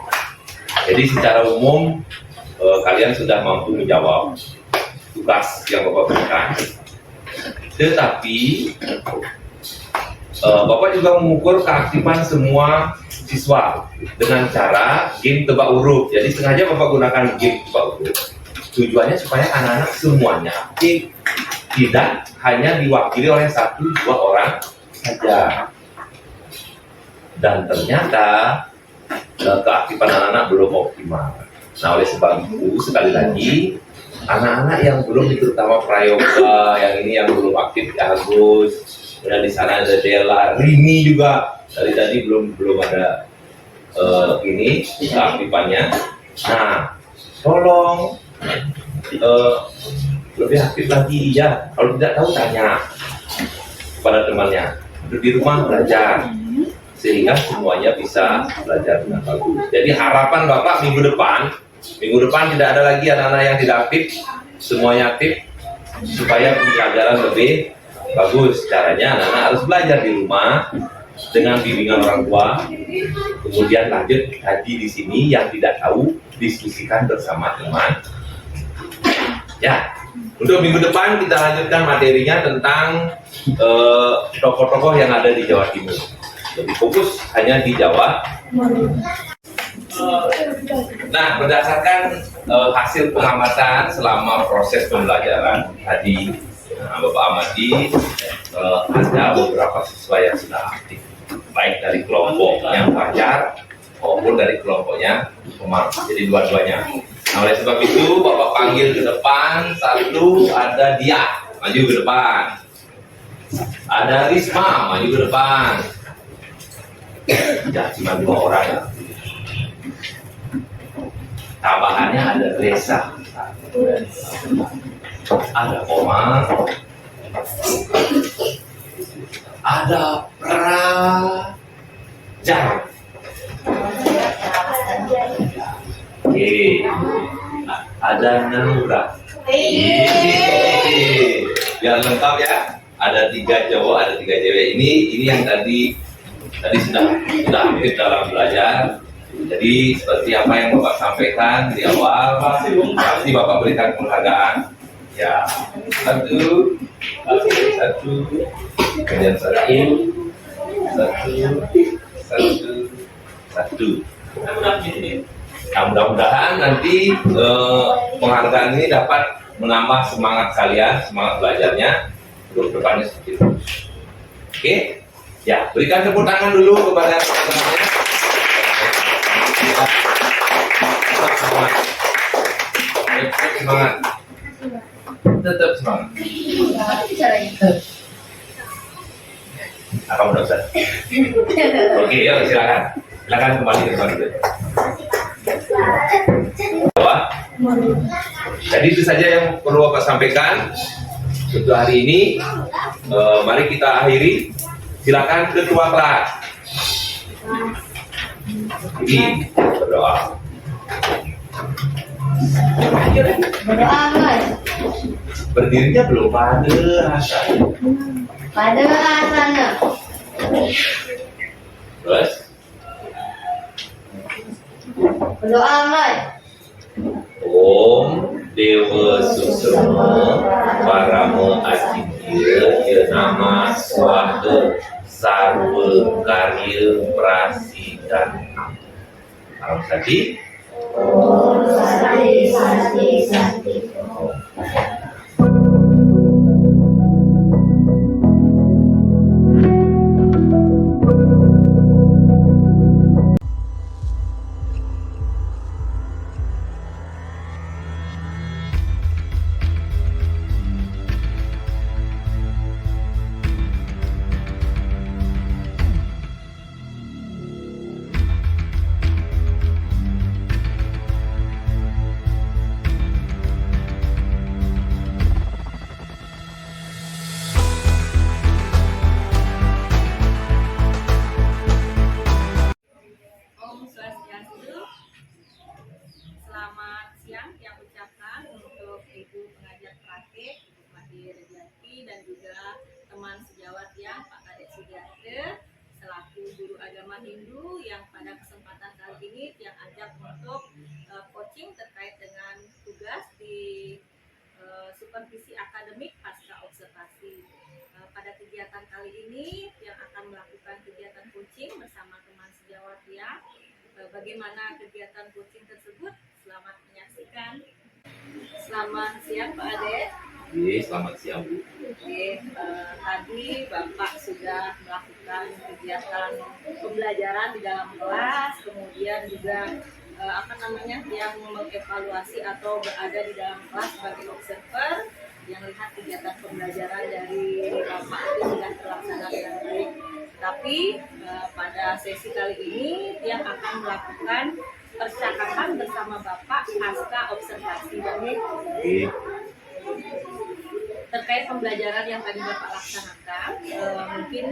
Jadi secara umum kalian sudah mampu menjawab tugas yang Bapak berikan. Tetapi Bapak juga mengukur keaktifan semua siswa dengan cara game tebak huruf. Jadi sengaja Bapak gunakan game tebak huruf. Tujuannya supaya anak-anak semuanya aktif, tidak hanya diwakili oleh 1-2 orang saja. Dan ternyata keaktifan anak-anak belum optimal. Nah, oleh sebab itu sekali lagi anak-anak yang belum, terutama prayoga yang ini yang belum aktif, Agus, dan di sana ada Dela, Rini juga dari tadi belum ada ini keaktifannya. Nah, tolong lebih aktif lagi ya. Kalau tidak tahu tanya kepada temannya. Di rumah belajar sehingga semuanya bisa belajar dengan bagus. Jadi harapan Bapak minggu depan tidak ada lagi anak-anak yang tidak aktif, semuanya aktif supaya pembelajaran lebih bagus. Caranya anak-anak harus belajar di rumah dengan bimbingan orang tua, kemudian lanjut kaji di sini, yang tidak tahu diskusikan bersama teman. Ya, untuk minggu depan kita lanjutkan materinya tentang tokoh-tokoh yang ada di Jawa Timur. Lebih fokus hanya di Jawa. Nah, berdasarkan hasil pengamatan selama proses pembelajaran tadi, Bapak amati ada beberapa siswa yang sudah aktif, baik dari kelompok yang belajar maupun dari kelompoknya pemain. Jadi dua-duanya. Nah, oleh sebab itu Bapak panggil ke depan. 1 ada Dia, maju ke depan. Ada Risma, maju ke depan. Ya, cuma 2 orang ya. Tambahannya ada Reza, ada Omar, ada Praja. Oke, ada Naura. Biar lengkap ya. Ada 3 cowok, ada 3 cewek. Ini yang tadi sudah aktif dalam belajar. Jadi seperti apa yang Bapak sampaikan di awal, pasti Bapak berikan penghargaan. Ya, 1, kemudian 1. Nah, mudah-mudahan nanti penghargaan ini dapat menambah semangat kalian, semangat belajarnya untuk depannya seperti itu. Oke, ya, berikan tepuk tangan dulu kepada teman-temannya. semangat. Tetap semangat. Apa menurut Ustaz? Oke, ya silakan. Silakan kembali ke tempat itu. Jadi itu saja yang perlu Bapak sampaikan untuk hari ini. Mari kita akhiri. Silakan ketua kelas. Ini berdoa. Berdoa guys. Berdirinya belum pada rasanya. Pada rasanya. Terus Berdoa guys. Om Dewa Susrama Parama Asidya Ya Nama Swaha Sarva Karya Prasidan. Alam Sati. Sati, sati, sati. Om Swastiastu. Selamat siang yang ucapkan untuk Ibu pengajar praktik, Ibu Mati Rejati, dan juga teman sejawat yang Pak Kadek Sugiarte selaku guru agama Hindu yang pada kesempatan kali ini yang ajak untuk coaching terkait dengan tugas di supervisi akademik pasca observasi. Pada kegiatan kali ini yang akan melakukan kegiatan coaching bersama teman sejawat yang bagaimana kegiatan coaching tersebut. Selamat menyaksikan. Selamat siang Pak Ade. Oke, selamat siang Bu. Oke, tadi Bapak sudah melakukan kegiatan pembelajaran di dalam kelas, kemudian juga yang mengevaluasi atau berada di dalam kelas sebagai observer yang lihat kegiatan pembelajaran dari Bapak itu sudah terlaksana dengan baik. Tapi pada sesi kali ini yang akan melakukan percakapan bersama Bapak pasca observasi Oke. terkait pembelajaran yang tadi Bapak laksanakan. Mungkin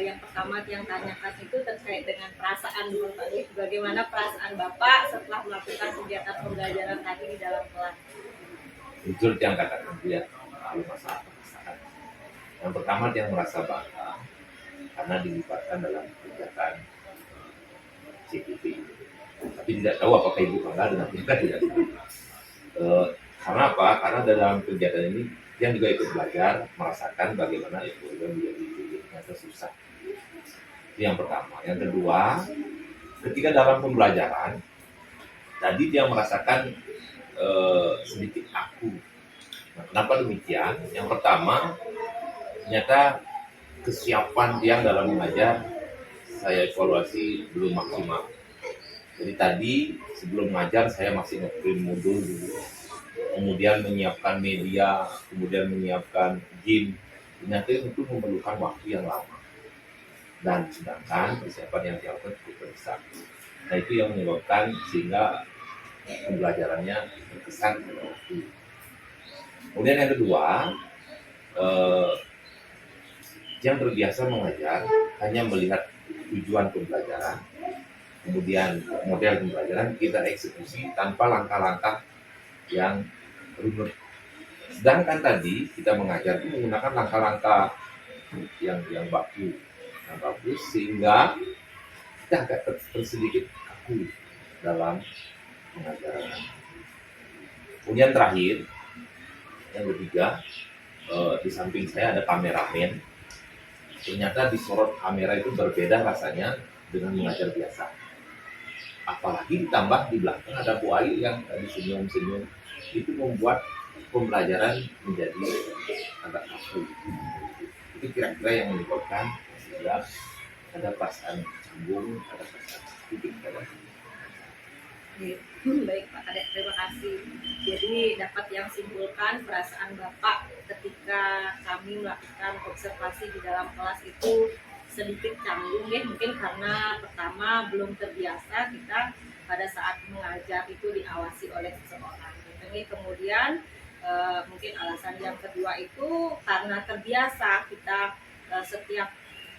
yang pertama yang tanyakan itu terkait dengan perasaan dulu Pak. Bagaimana perasaan Bapak setelah melakukan kegiatan pembelajaran tadi di dalam kelas? Jujur yang katakan dia lalu masalah perasaan. Yang pertama dia merasa bangga karena dilibatkan dalam kegiatan CPP. Tapi tidak tahu apakah ibu bangga dengan kita tidak tahu. Karena apa? Karena dalam kegiatan ini dia juga ikut belajar, merasakan bagaimana ibu menjadi ibu yang susah. Itu yang pertama. Yang kedua, ketika dalam pembelajaran tadi dia merasakan sedikit aku. Nah, kenapa demikian? Yang pertama, ternyata kesiapan dia dalam mengajar saya evaluasi belum maksimal. Jadi tadi sebelum mengajar saya masih nge-print modul dulu, kemudian menyiapkan media, kemudian menyiapkan game. Ternyata itu memerlukan waktu yang lama. Dan sedangkan persiapan yang dilakukan cukup besar. Nah itu yang menyebabkan sehingga pembelajarannya berkesan pada waktu. Kemudian yang kedua, yang terbiasa mengajar hanya melihat tujuan pembelajaran, kemudian model pembelajaran kita eksekusi tanpa langkah-langkah yang runut. Sedangkan tadi kita mengajar itu menggunakan langkah-langkah yang baku, yang bagus, sehingga kita agak tersedikit kaku dalam pengajaran. Kemudian terakhir, yang ketiga, di samping saya ada kameramen. Ternyata disorot kamera itu berbeda rasanya dengan mengajar biasa. Apalagi ditambah di belakang ada Bu Ayu yang tadi senyum-senyum, itu membuat pembelajaran menjadi agak kaku. Itu kira-kira yang menyebabkan sehingga ada perasaan canggung, ada perasaan sedikit. Baik Pak Kadek, terima kasih. Jadi dapat yang simpulkan perasaan Bapak ketika kami melakukan observasi di dalam kelas itu sedikit canggung ya, mungkin karena pertama belum terbiasa kita pada saat mengajar itu diawasi oleh seseorang. Jadi kemudian mungkin alasan yang kedua itu karena terbiasa kita setiap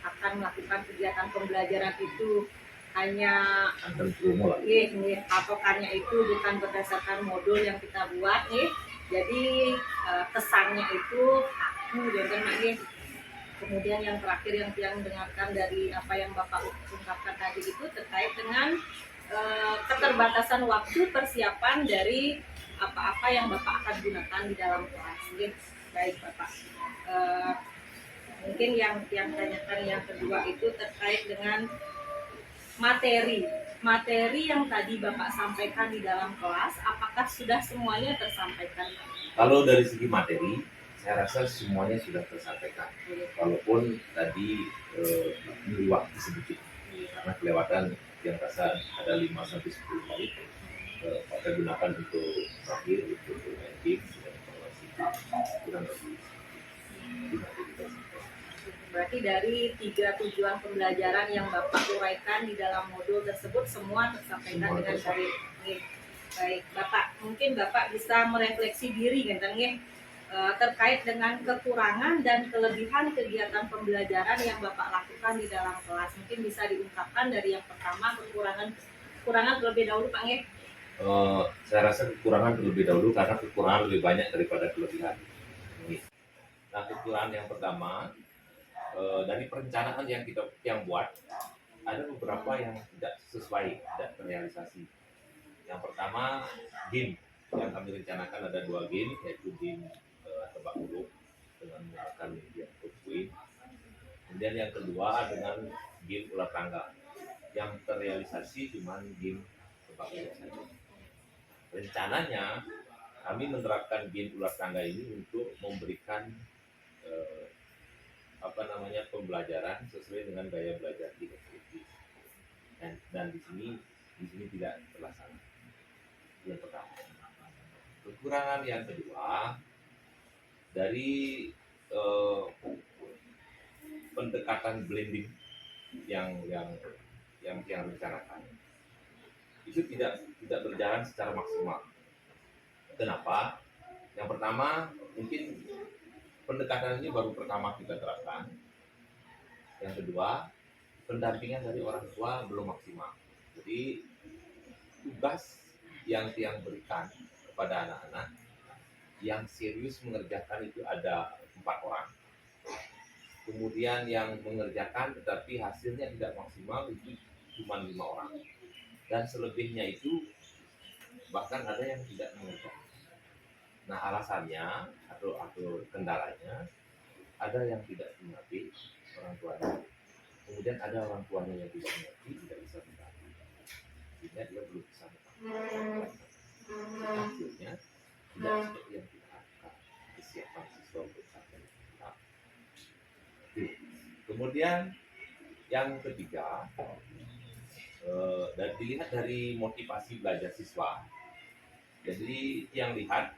akan melakukan kegiatan pembelajaran itu hanya patokannya itu bukan berdasarkan modul yang kita buat nih, jadi kesannya itu aku dan nih. Kemudian yang terakhir yang dengarkan dari apa yang Bapak ungkapkan tadi itu terkait dengan keterbatasan waktu persiapan dari apa-apa yang Bapak akan gunakan di dalam kelas. Baik Bapak. Mungkin yang tanyakan yang kedua itu terkait dengan materi yang tadi Bapak sampaikan di dalam kelas, apakah sudah semuanya tersampaikan? Kalau dari segi materi, saya rasa semuanya sudah tersampaikan. Walaupun tadi waktu sedikit, karena kelewatan yang rasa ada 5-10 menit kita gunakan untuk terakhir untuk game dan evaluasi kurang lebih. Berarti dari 3 tujuan pembelajaran yang Bapak uraikan di dalam modul tersebut semua tersampaikan dengan baik. Baik, Bapak, mungkin Bapak bisa merefleksi diri kan ya, terkait dengan kekurangan dan kelebihan kegiatan pembelajaran yang Bapak lakukan di dalam kelas. Mungkin bisa diungkapkan dari yang pertama kekurangan terlebih dahulu Pak Nge. Saya rasa kekurangan terlebih dahulu karena kekurangan lebih banyak daripada kelebihan. Nah, kekurangan yang pertama dari perencanaan yang buat ada beberapa yang tidak sesuai, tidak terrealisasi. Yang pertama, game yang kami rencanakan ada 2 game, yaitu game tebak huruf dengan menggunakan media PowerPoint. Kemudian yang kedua dengan game ular tangga yang terrealisasi cuma game tebak huruf saja. Rencananya kami menerapkan game ular tangga ini untuk memberikan pembelajaran sesuai dengan gaya belajar di kritis. Dan di sini tidak terlaksana. Yang pertama. Kekurangan yang kedua dari pendekatan blending yang rencanakan itu tidak berjalan secara maksimal. Kenapa? Yang pertama, mungkin pendekatan ini baru pertama kita terapkan. Yang kedua, pendampingan dari orang tua belum maksimal. Jadi tugas yang berikan kepada anak-anak yang serius mengerjakan itu ada 4 orang. Kemudian yang mengerjakan tetapi hasilnya tidak maksimal itu cuma 5 orang. Dan selebihnya itu bahkan ada yang tidak mengerjakan. Nah, alasannya atau kendalanya ada yang tidak mengerti orang tuanya. Kemudian ada orang tuanya yang tidak mengerti, tidak bisa mengerti. Sehingga dia belum bisa mengerti. Hasilnya tidak seperti yang kita harapkan. Kesiapan siswa untuk sampai. Kemudian yang ketiga, dilihat dari motivasi belajar siswa. Jadi yang lihat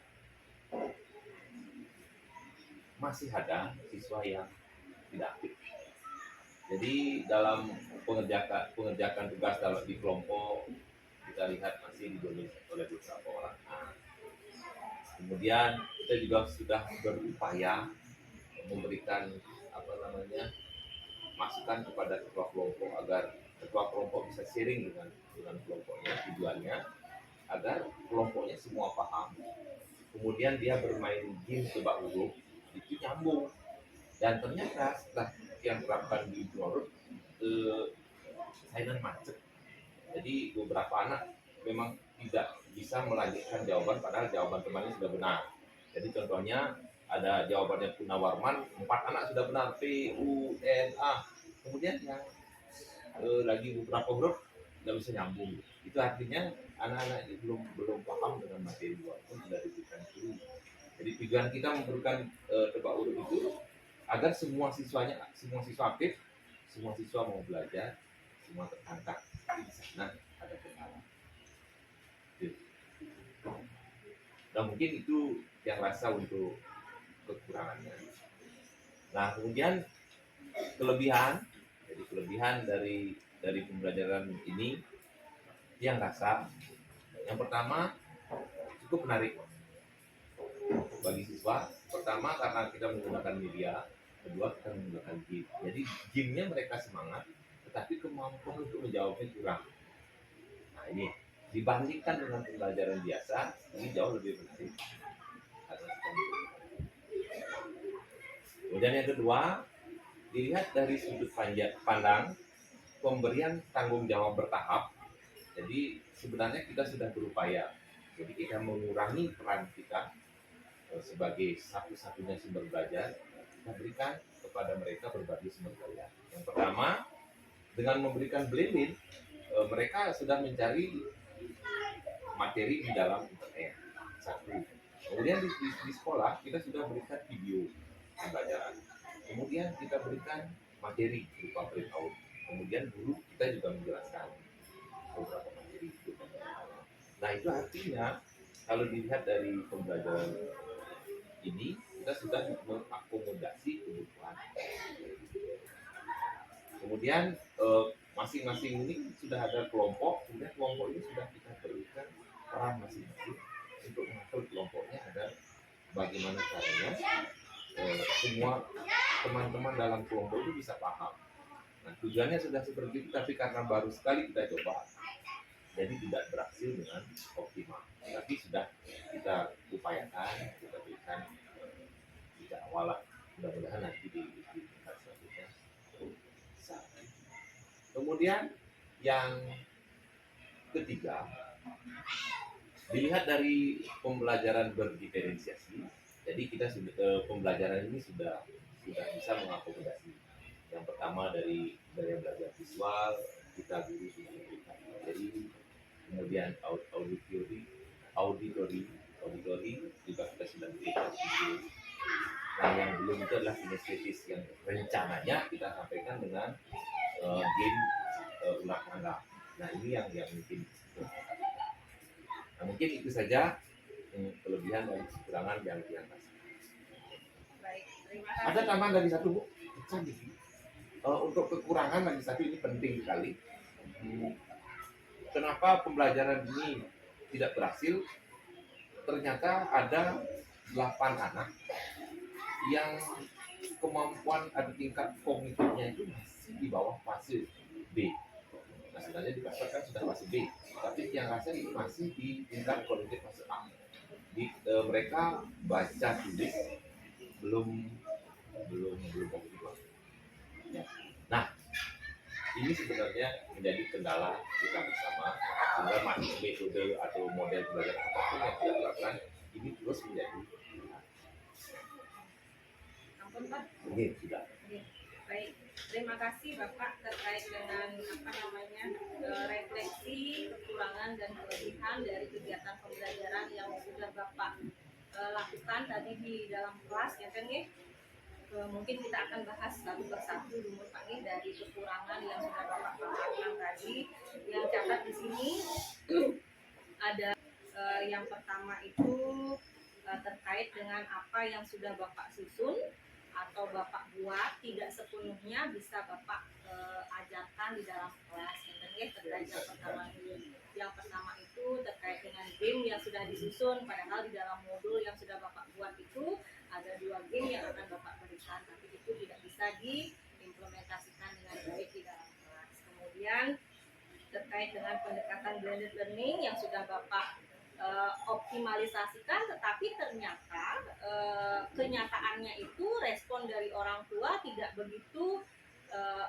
masih ada siswa yang tidak aktif. Jadi dalam pengerjakan tugas dalam di kelompok kita lihat masih didominasi oleh beberapa orang. Kemudian kita juga sudah berupaya memberikan masukan kepada ketua kelompok agar ketua kelompok bisa sharing dengan kelompoknya. Tujuannya agar kelompoknya semua paham. Kemudian dia bermain game tebak huruf itu nyambung. Dan ternyata setelah yang terapkan di Blorut sainan macet. Jadi beberapa anak memang tidak bisa melanjutkan jawaban padahal jawaban temannya sudah benar. Jadi contohnya ada jawabannya Gunawarman, 4 anak sudah benar, P, U, N, A. Kemudian yang lagi beberapa huruf tidak bisa nyambung. Itu artinya anak-anak ini belum paham dengan materi walaupun sudah diberikan dulu. Jadi tujuan kita memberikan tebak huruf itu agar semua siswa aktif, semua siswa mau belajar, semua tertangkap. Di sana ada kendala. Gitu. Nah mungkin itu yang rasa untuk kekurangannya. Nah kemudian kelebihan, jadi kelebihan dari pembelajaran ini yang rasa yang pertama cukup menarik bagi siswa. Pertama karena kita menggunakan media, kedua kita menggunakan game. Jadi gamenya mereka semangat, tetapi kemampuan untuk menjawabnya kurang. Nah ini dibandingkan dengan pembelajaran biasa, ini jauh lebih menarik. Kemudian yang kedua, dilihat dari sudut pandang pemberian tanggung jawab bertahap. Jadi sebenarnya kita sudah berupaya. Jadi kita mengurangi peran kita sebagai satu-satunya sumber belajar, kita berikan kepada mereka berbagai sumber belajar. Yang pertama, dengan memberikan blended, mereka sudah mencari materi di dalam internet. Satu. Kemudian di sekolah kita sudah berikan video pembelajaran. Kemudian kita berikan materi berupa printout. Kemudian guru kita juga menjelaskan beberapa materi itu. Nah itu artinya kalau dilihat dari pembelajaran ini kita sudah mengakomodasi kebutuhan. Kemudian masing-masing ini sudah ada kelompok, kemudian kelompok ini sudah kita berikan peran masing-masing untuk mengatur kelompoknya ada bagaimana caranya semua teman-teman dalam kelompok itu bisa paham. Nah tujuannya sudah seperti itu, tapi karena baru sekali kita coba, jadi tidak berhasil dengan optimal. Tapi sudah kita upayakan, kita berikan tidak awal lah. Mudah-mudahan nanti di tingkat selanjutnya. Kemudian yang ketiga, dilihat dari pembelajaran berdiferensiasi. Jadi kita pembelajaran ini sudah bisa mengakomodasi. Yang pertama dari belajar visual, kita guru sudah memberikan materi, kemudian auditori juga kita sudah memberikan video. Nah yang belum itu adalah kinestetis yang rencananya kita sampaikan dengan game ular tangga. Nah ini yang mungkin. Nah mungkin itu saja kelebihan dan kekurangan yang diatas. Baik, terima kasih. Ada tambahan dari satu Bu? Untuk kekurangan lagi satu ini penting sekali. Kenapa pembelajaran ini tidak berhasil? Ternyata ada 8 anak yang kemampuan atau tingkat kognitifnya itu masih di bawah fase B. Nah sebenarnya di fase kan sudah fase B, tapi yang rasa ini masih di tingkat kognitif fase A. Mereka baca tulis belum optimal. Nah, ini sebenarnya menjadi kendala kita bersama sehingga metode atau model belajar apapun yang kita lakukan ini terus menjadi. Ampun Pak. Oke, sudah. Baik, terima kasih Bapak terkait dengan refleksi kekurangan dan kelebihan dari kegiatan pembelajaran yang sudah Bapak lakukan tadi di dalam kelas ya kan ya. Mungkin kita akan bahas satu persatu dulu Pak nih dari kekurangan yang sudah Bapak paparkan tadi. Yang catat di sini ada yang pertama itu terkait dengan apa yang sudah Bapak susun atau Bapak buat tidak sepenuhnya bisa Bapak ajarkan di dalam kelas. Terkait yang pertama ini. Yang pertama itu terkait dengan game yang sudah disusun, padahal di dalam modul yang sudah Bapak buat itu ada 2 game yang akan Bapak berikan, tapi itu tidak bisa diimplementasikan dengan baik di dalam kelas. Kemudian terkait dengan pendekatan blended learning yang sudah Bapak optimalisasikan, tetapi ternyata kenyataannya itu respon dari orang tua tidak begitu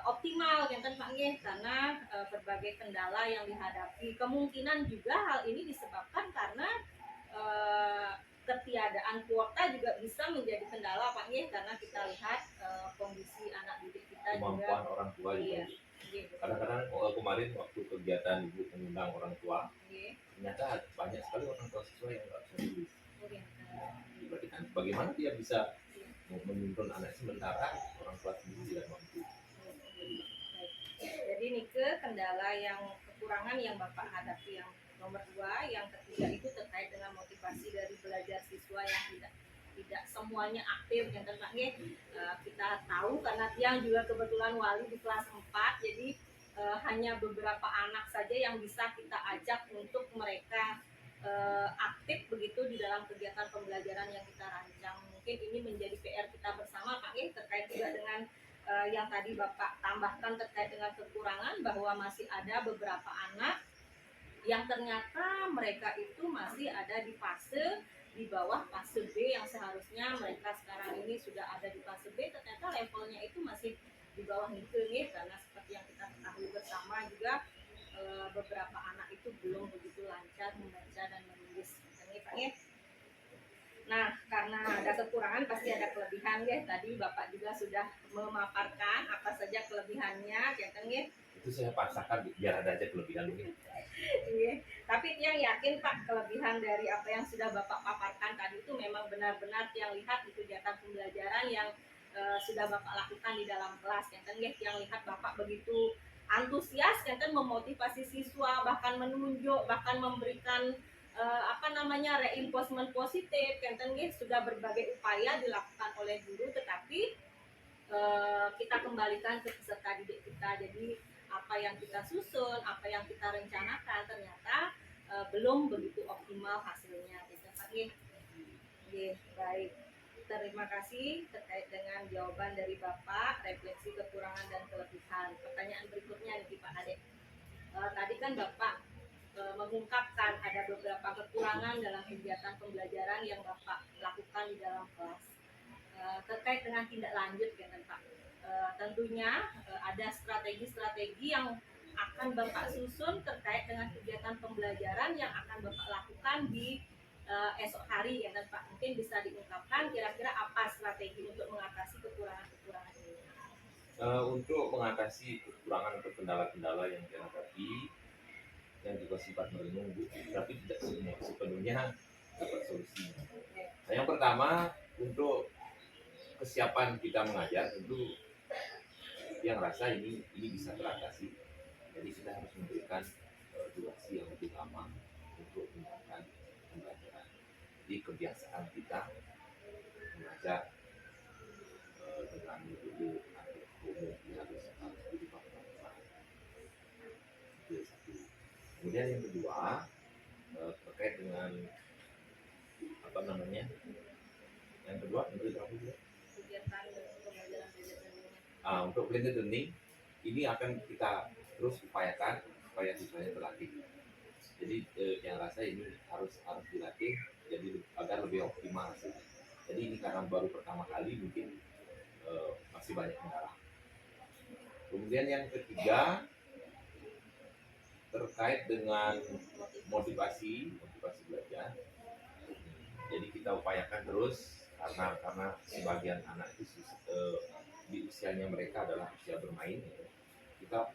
optimal ya kan Pak Nggih, karena berbagai kendala yang dihadapi. Kemungkinan juga hal ini disebabkan karena ketiadaan kuota juga bisa menjadi kendala Pak Nggih, karena kita lihat kondisi anak didik kita Kemampuan juga. orang tua juga. Iya. Kadang-kadang kemarin waktu kegiatan ibu mengundang orang tua, Iya. ternyata banyak sekali orang tua siswa yang nggak bisa tulis. Oke. Berarti kan bagaimana dia bisa menuntun anak sementara orang tua sendiri tidak mampu. Jadi Nike kendala yang kekurangan yang Bapak hadapi yang Nomor 2, yang ketiga itu terkait dengan motivasi dari belajar siswa yang tidak semuanya aktif yang Pak nggih. Kita tahu karena Tiang juga kebetulan wali di kelas 4, jadi hanya beberapa anak saja yang bisa kita ajak untuk mereka aktif begitu di dalam kegiatan pembelajaran yang kita rancang. Mungkin ini menjadi PR kita bersama Pak nggih, terkait juga dengan yang tadi Bapak tambahkan terkait dengan kekurangan, bahwa masih ada beberapa anak yang ternyata mereka itu masih ada di fase di bawah fase B, yang seharusnya mereka sekarang ini sudah ada di fase B, ternyata levelnya itu masih di bawah itu nih, karena seperti yang kita ketahui bersama juga beberapa anak itu belum begitu lancar membaca dan menulis. Nah, karena ada kekurangan pasti ada kelebihan ya. Tadi Bapak juga sudah memaparkan apa saja kelebihannya, ya kan ya? Itu saya paksakan biar ada aja kelebihan mungkin. Iya. Tapi yang yakin Pak, kelebihan dari apa yang sudah Bapak paparkan tadi itu memang benar-benar yang lihat di kegiatan pembelajaran yang sudah Bapak lakukan di dalam kelas, ya kan ya? Yang lihat Bapak begitu antusias, ya kan, memotivasi siswa, bahkan menunjuk, bahkan memberikan reinforcement positif, kan sudah berbagai upaya dilakukan oleh guru, tetapi kita kembalikan ke peserta didik kita. Jadi apa yang kita susun, apa yang kita rencanakan ternyata belum begitu optimal hasilnya, gitu Pak. Baik, terima kasih terkait dengan jawaban dari Bapak, refleksi kekurangan dan kelebihan. Pertanyaan berikutnya nih Pak Ade. Tadi kan Bapak mengungkapkan ada beberapa kekurangan dalam kegiatan pembelajaran yang Bapak lakukan di dalam kelas. Terkait dengan tindak lanjut, kan Pak. Tentunya ada strategi-strategi yang akan Bapak susun terkait dengan kegiatan pembelajaran yang akan Bapak lakukan di esok hari, ya kan Pak. Mungkin bisa diungkapkan kira-kira apa strategi untuk mengatasi kekurangan-kekurangan ini. Untuk mengatasi kekurangan atau kendala-kendala yang dihadapi, yang juga sifat merenung, tapi tidak semua sepenuhnya dapat solusi. Nah, yang pertama, untuk kesiapan kita mengajar, tentu yang rasa ini bisa teratasi. Jadi kita harus memberikan durasi yang lebih lama untuk menjalankan pembelajaran. Jadi kebiasaan kita mengajar dengan metode atau umum harus dirubah pelan-pelan. Itu satu. Kemudian yang kedua, terkait dengan yang kedua menurut aku juga untuk blended learning ini akan kita terus upayakan supaya siswanya terlatih. Jadi yang rasa ini harus dilatih jadi agar lebih optimal hasilnya. Jadi ini karena baru pertama kali mungkin masih banyak kendala. Kemudian yang ketiga terkait dengan motivasi belajar. Jadi kita upayakan terus karena sebagian anak itu di usianya mereka adalah usia bermain.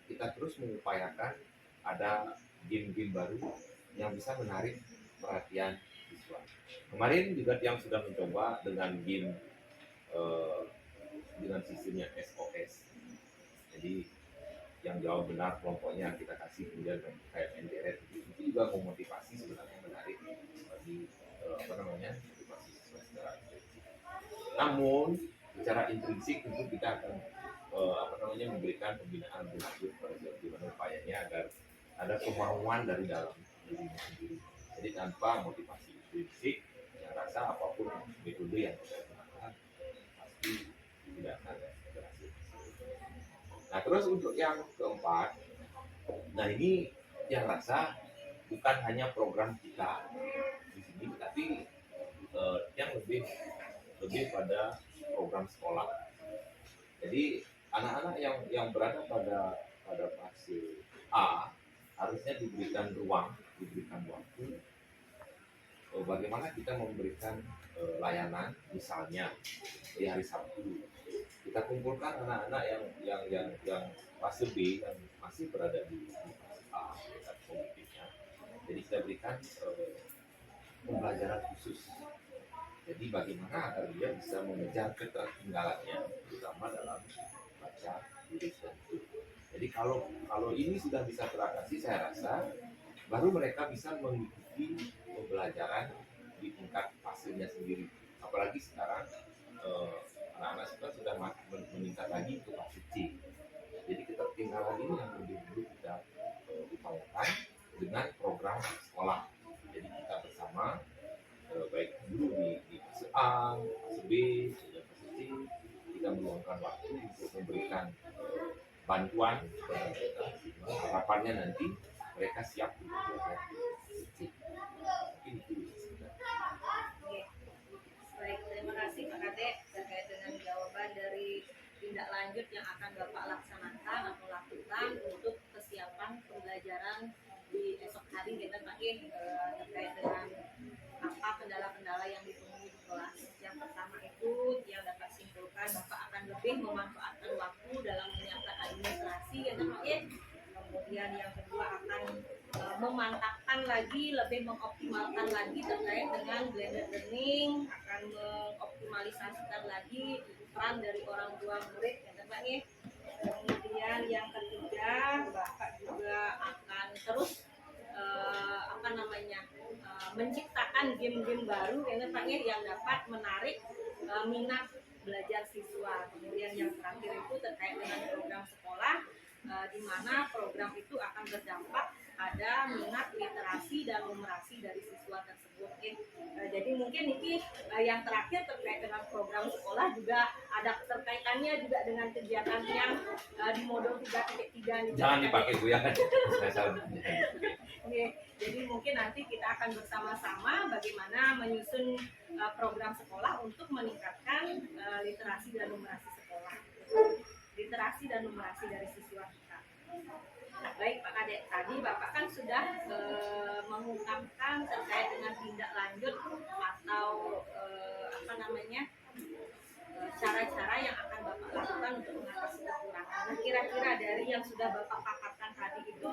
Kita terus mengupayakan ada game-game baru yang bisa menarik perhatian siswa. Kemarin juga yang sudah mencoba dengan game dengan sistemnya SOS. Jadi yang jawab benar kelompoknya kita kasih, kemudian kayak NDR itu juga memotivasi sebenarnya, menarik bagi motivasi siswa secara intrinsik. Namun secara intrinsik tentu kita akan memberikan pembinaan berlanjut pada bagaimana upayanya agar ada kemauan dari dalam dirinya sendiri. Jadi tanpa motivasi intrinsik, yang rasa apapun metode yang kita gunakan pasti tidak akan berhasil. Nah, terus untuk yang keempat, nah ini yang rasa bukan hanya program kita di sini, tapi yang lebih pada program sekolah. Jadi anak-anak yang berada pada fase A harusnya diberikan ruang, diberikan waktu. Bagaimana kita memberikan layanan, misalnya di hari Sabtu kita kumpulkan anak-anak yang fase B yang masih berada di fase A dekat kognitifnya. Jadi kita berikan pembelajaran khusus. Jadi bagaimana agar dia bisa mengejar ketertinggalannya, terutama dalam baca, tulis dan tulis. Jadi kalau ini sudah bisa teratasi, saya rasa baru mereka bisa mengikuti pembelajaran di tingkat fasenya sendiri. Apalagi sekarang anak-anak sudah meningkat lagi ke fase C. Jadi ketertinggalan ini yang dulu kita upayakan dengan program sekolah. Jadi kita bersama baik guru di fase A, fase B, dan fase C, kita meluangkan waktu untuk memberikan bantuan kepada mereka. Harapannya nanti mereka siap untuk belajar di fase C. Mungkin itu Oke. Baik, terima kasih Pak Kadek terkait dengan jawaban dari tindak lanjut yang akan Bapak laksanakan atau lakukan untuk kesiapan pembelajaran di esok hari kita pakai terkait dengan apa kendala-kendala yang ditemui di kelas. Yang pertama itu yang dapat simpulkan Bapak akan lebih memanfaatkan waktu dalam menyiapkan administrasi ya Pak ya. Kemudian yang kedua akan memantapkan lagi, lebih mengoptimalkan lagi terkait dengan blended learning, akan mengoptimalisasikan lagi peran dari orang tua murid ya Pak ya. Kemudian yang ketiga Bapak juga akan terus menciptakan game-game baru ya Pak ya, yang dapat menarik minat belajar siswa. Kemudian yang terakhir itu terkait dengan program sekolah, di mana program itu akan berdampak pada minat literasi dan numerasi dari siswa tersebut. Jadi mungkin ini yang terakhir terkait dengan program sekolah juga ada terkaitannya juga dengan kegiatan yang di modul 3.3. Jangan dipakai Bu ya. Jadi mungkin nanti kita akan bersama-sama bagaimana menyusun program sekolah untuk meningkatkan literasi dan numerasi sekolah. Literasi dan numerasi dari siswa kita. Baik Pak Kadek, tadi Bapak kan sudah mengungkapkan terkait dengan tindak lanjut atau cara-cara yang akan Bapak lakukan untuk mengatasi kekurangan. Nah, kira-kira dari yang sudah Bapak paparkan tadi itu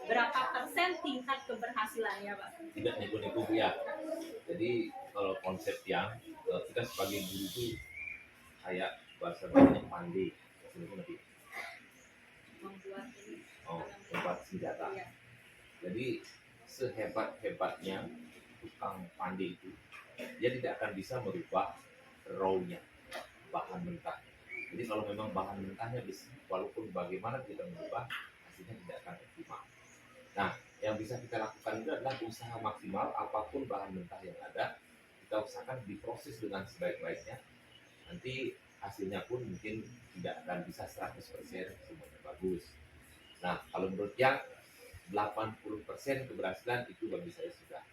berapa persen tingkat keberhasilannya Pak? Tidak nipu-nipu ya. Jadi kalau konsep yang kita sebagai guru itu kayak bahasa pandai, nanti membuat senjata. Iya. Jadi sehebat-hebatnya tukang pandai itu, dia tidak akan bisa merubah raw-nya, bahan mentah. Jadi kalau memang bahan mentahnya besi, walaupun bagaimana kita merubah, hasilnya tidak akan optimal. Nah, yang bisa kita lakukan itu adalah usaha maksimal apapun bahan mentah yang ada, kita usahakan diproses dengan sebaik-baiknya. Nanti hasilnya pun mungkin tidak akan bisa 100% semuanya bagus. Nah, kalau menurut yang 80% keberhasilan itu bagi saya sudah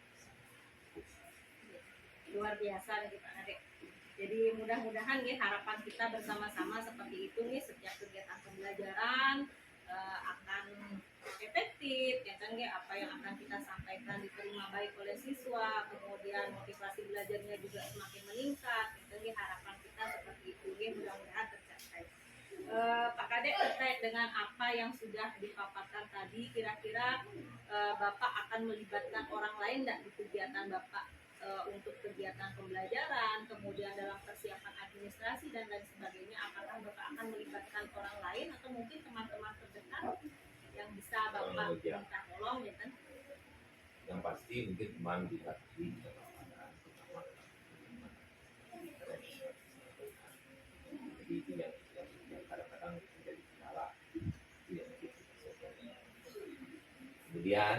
luar biasa nih Pak Kadek. Jadi mudah-mudahan nih harapan kita bersama-sama seperti itu nih, setiap kegiatan pembelajaran akan efektif ya kan ya, apa yang akan kita sampaikan diterima baik oleh siswa, kemudian motivasi belajarnya juga semakin meningkat ya kan, harapan kita seperti itu ya, mudah-mudahan tercapai. Pak Kadek, terkait dengan apa yang sudah dipaparkan tadi, kira-kira Bapak akan melibatkan orang lain tidak di kegiatan Bapak untuk kegiatan pembelajaran, kemudian dalam persiapan administrasi dan lain sebagainya? Apakah Bapak akan melibatkan orang lain atau mungkin teman-teman terdekat yang bisa Bapak minta tolong ya kan? Yang pasti mungkin teman di jadi itu yang kadang-kadang menjadi kendala. Kemudian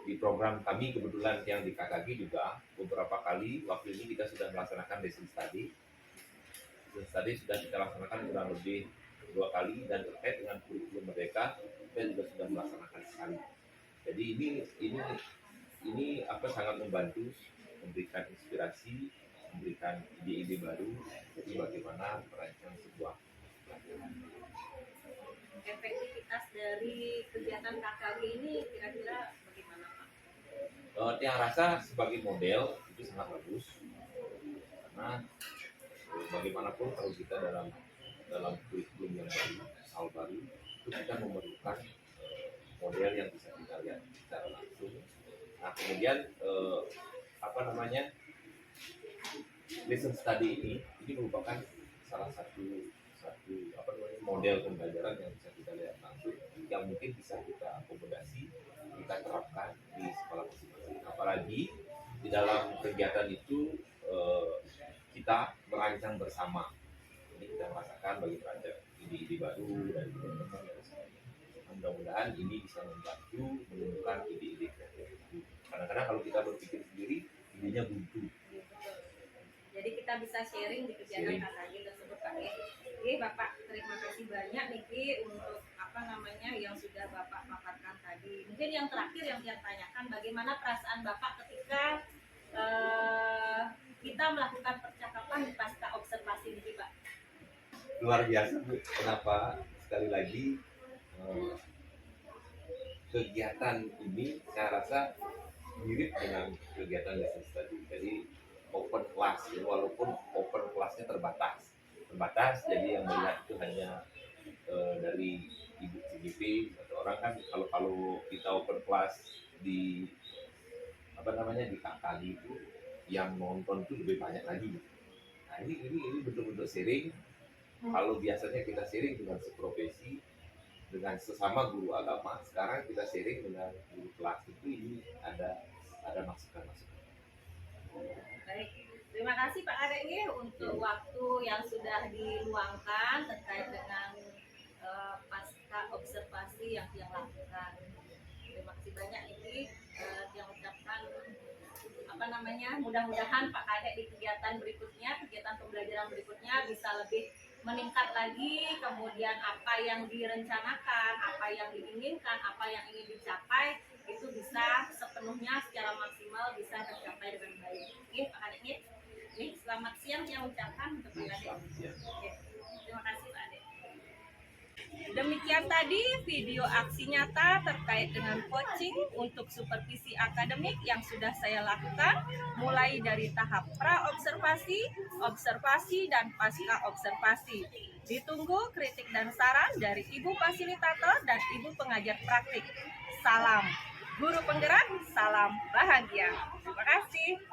di program kami kebetulan yang di KKG juga beberapa kali waktu ini kita sudah melaksanakan lesson study. Lesson study sudah kita laksanakan kurang lebih 2 kali, dan terkait dengan kurikulum Merdeka kita juga sudah melaksanakan sekali. Jadi ini sangat membantu, memberikan inspirasi, memberikan ide-ide baru jadi bagaimana merancang sebuah pelajaran. Efektivitas dari kegiatan KKG ini kira-kira bagaimana Pak? Yang rasa sebagai model itu sangat bagus, karena bagaimanapun kalau kita dalam kurikulum yang baru, hal baru itu kita memerlukan model yang bisa kita lihat secara langsung. Nah kemudian lesson study ini merupakan salah satu model pembelajaran yang bisa kita lihat langsung, yang mungkin bisa kita akomodasi di kita terapkan di sekolah masing-masing. Apalagi di dalam kegiatan itu kita merancang bersama. Jadi kita merasakan bagi pelajar ide-ide baru dari teman-teman dan sebagainya. Mudah-mudahan ini bisa membantu menemukan ide-ide kreatif itu. Kadang-kadang kalau kita berpikir sendiri, idenya buntu. Jadi kita bisa sharing di kegiatan KKG tersebut Pak ya. Oke Bapak, terima kasih banyak Niki untuk yang sudah Bapak paparkan tadi. Mungkin yang terakhir yang saya tanyakan, bagaimana perasaan Bapak ketika kita melakukan percakapan di pasca observasi ini Pak? Luar biasa Bu. Kenapa? Sekali lagi kegiatan ini saya rasa mirip dengan kegiatan lesson study. Jadi open class, ya, walaupun open classnya terbatas, jadi yang melihat itu hanya dari ibu CGP atau orang kan. Kalau kita open class di di KKG itu yang nonton itu lebih banyak lagi. Nah ini betul-betul sharing. Kalau biasanya kita sharing dengan seprofesi, dengan sesama guru agama, sekarang kita sharing dengan guru kelas itu ini ada masukan-masukan. Baik, terima kasih Pak Adek untuk waktu yang sudah diluangkan terkait dengan pasca observasi yang lakukan. Terima kasih banyak ini yang ucapkan mudah-mudahan Pak Kadek di kegiatan pembelajaran berikutnya bisa lebih meningkat lagi, kemudian apa yang direncanakan, apa yang diinginkan, apa yang ingin dicapai itu bisa sepenuhnya secara maksimal bisa tercapai dengan baik. Oke Pak Kadek, selamat siang yang ucapkan untuk Pak Kadek. Oke, terima kasih Pak Kadek. Demikian tadi video aksi nyata terkait dengan coaching untuk supervisi akademik yang sudah saya lakukan mulai dari tahap pra-observasi, observasi, dan pasca observasi. Ditunggu kritik dan saran dari Ibu Fasilitator dan Ibu Pengajar Praktik. Salam Guru Penggerak, salam bahagia. Terima kasih.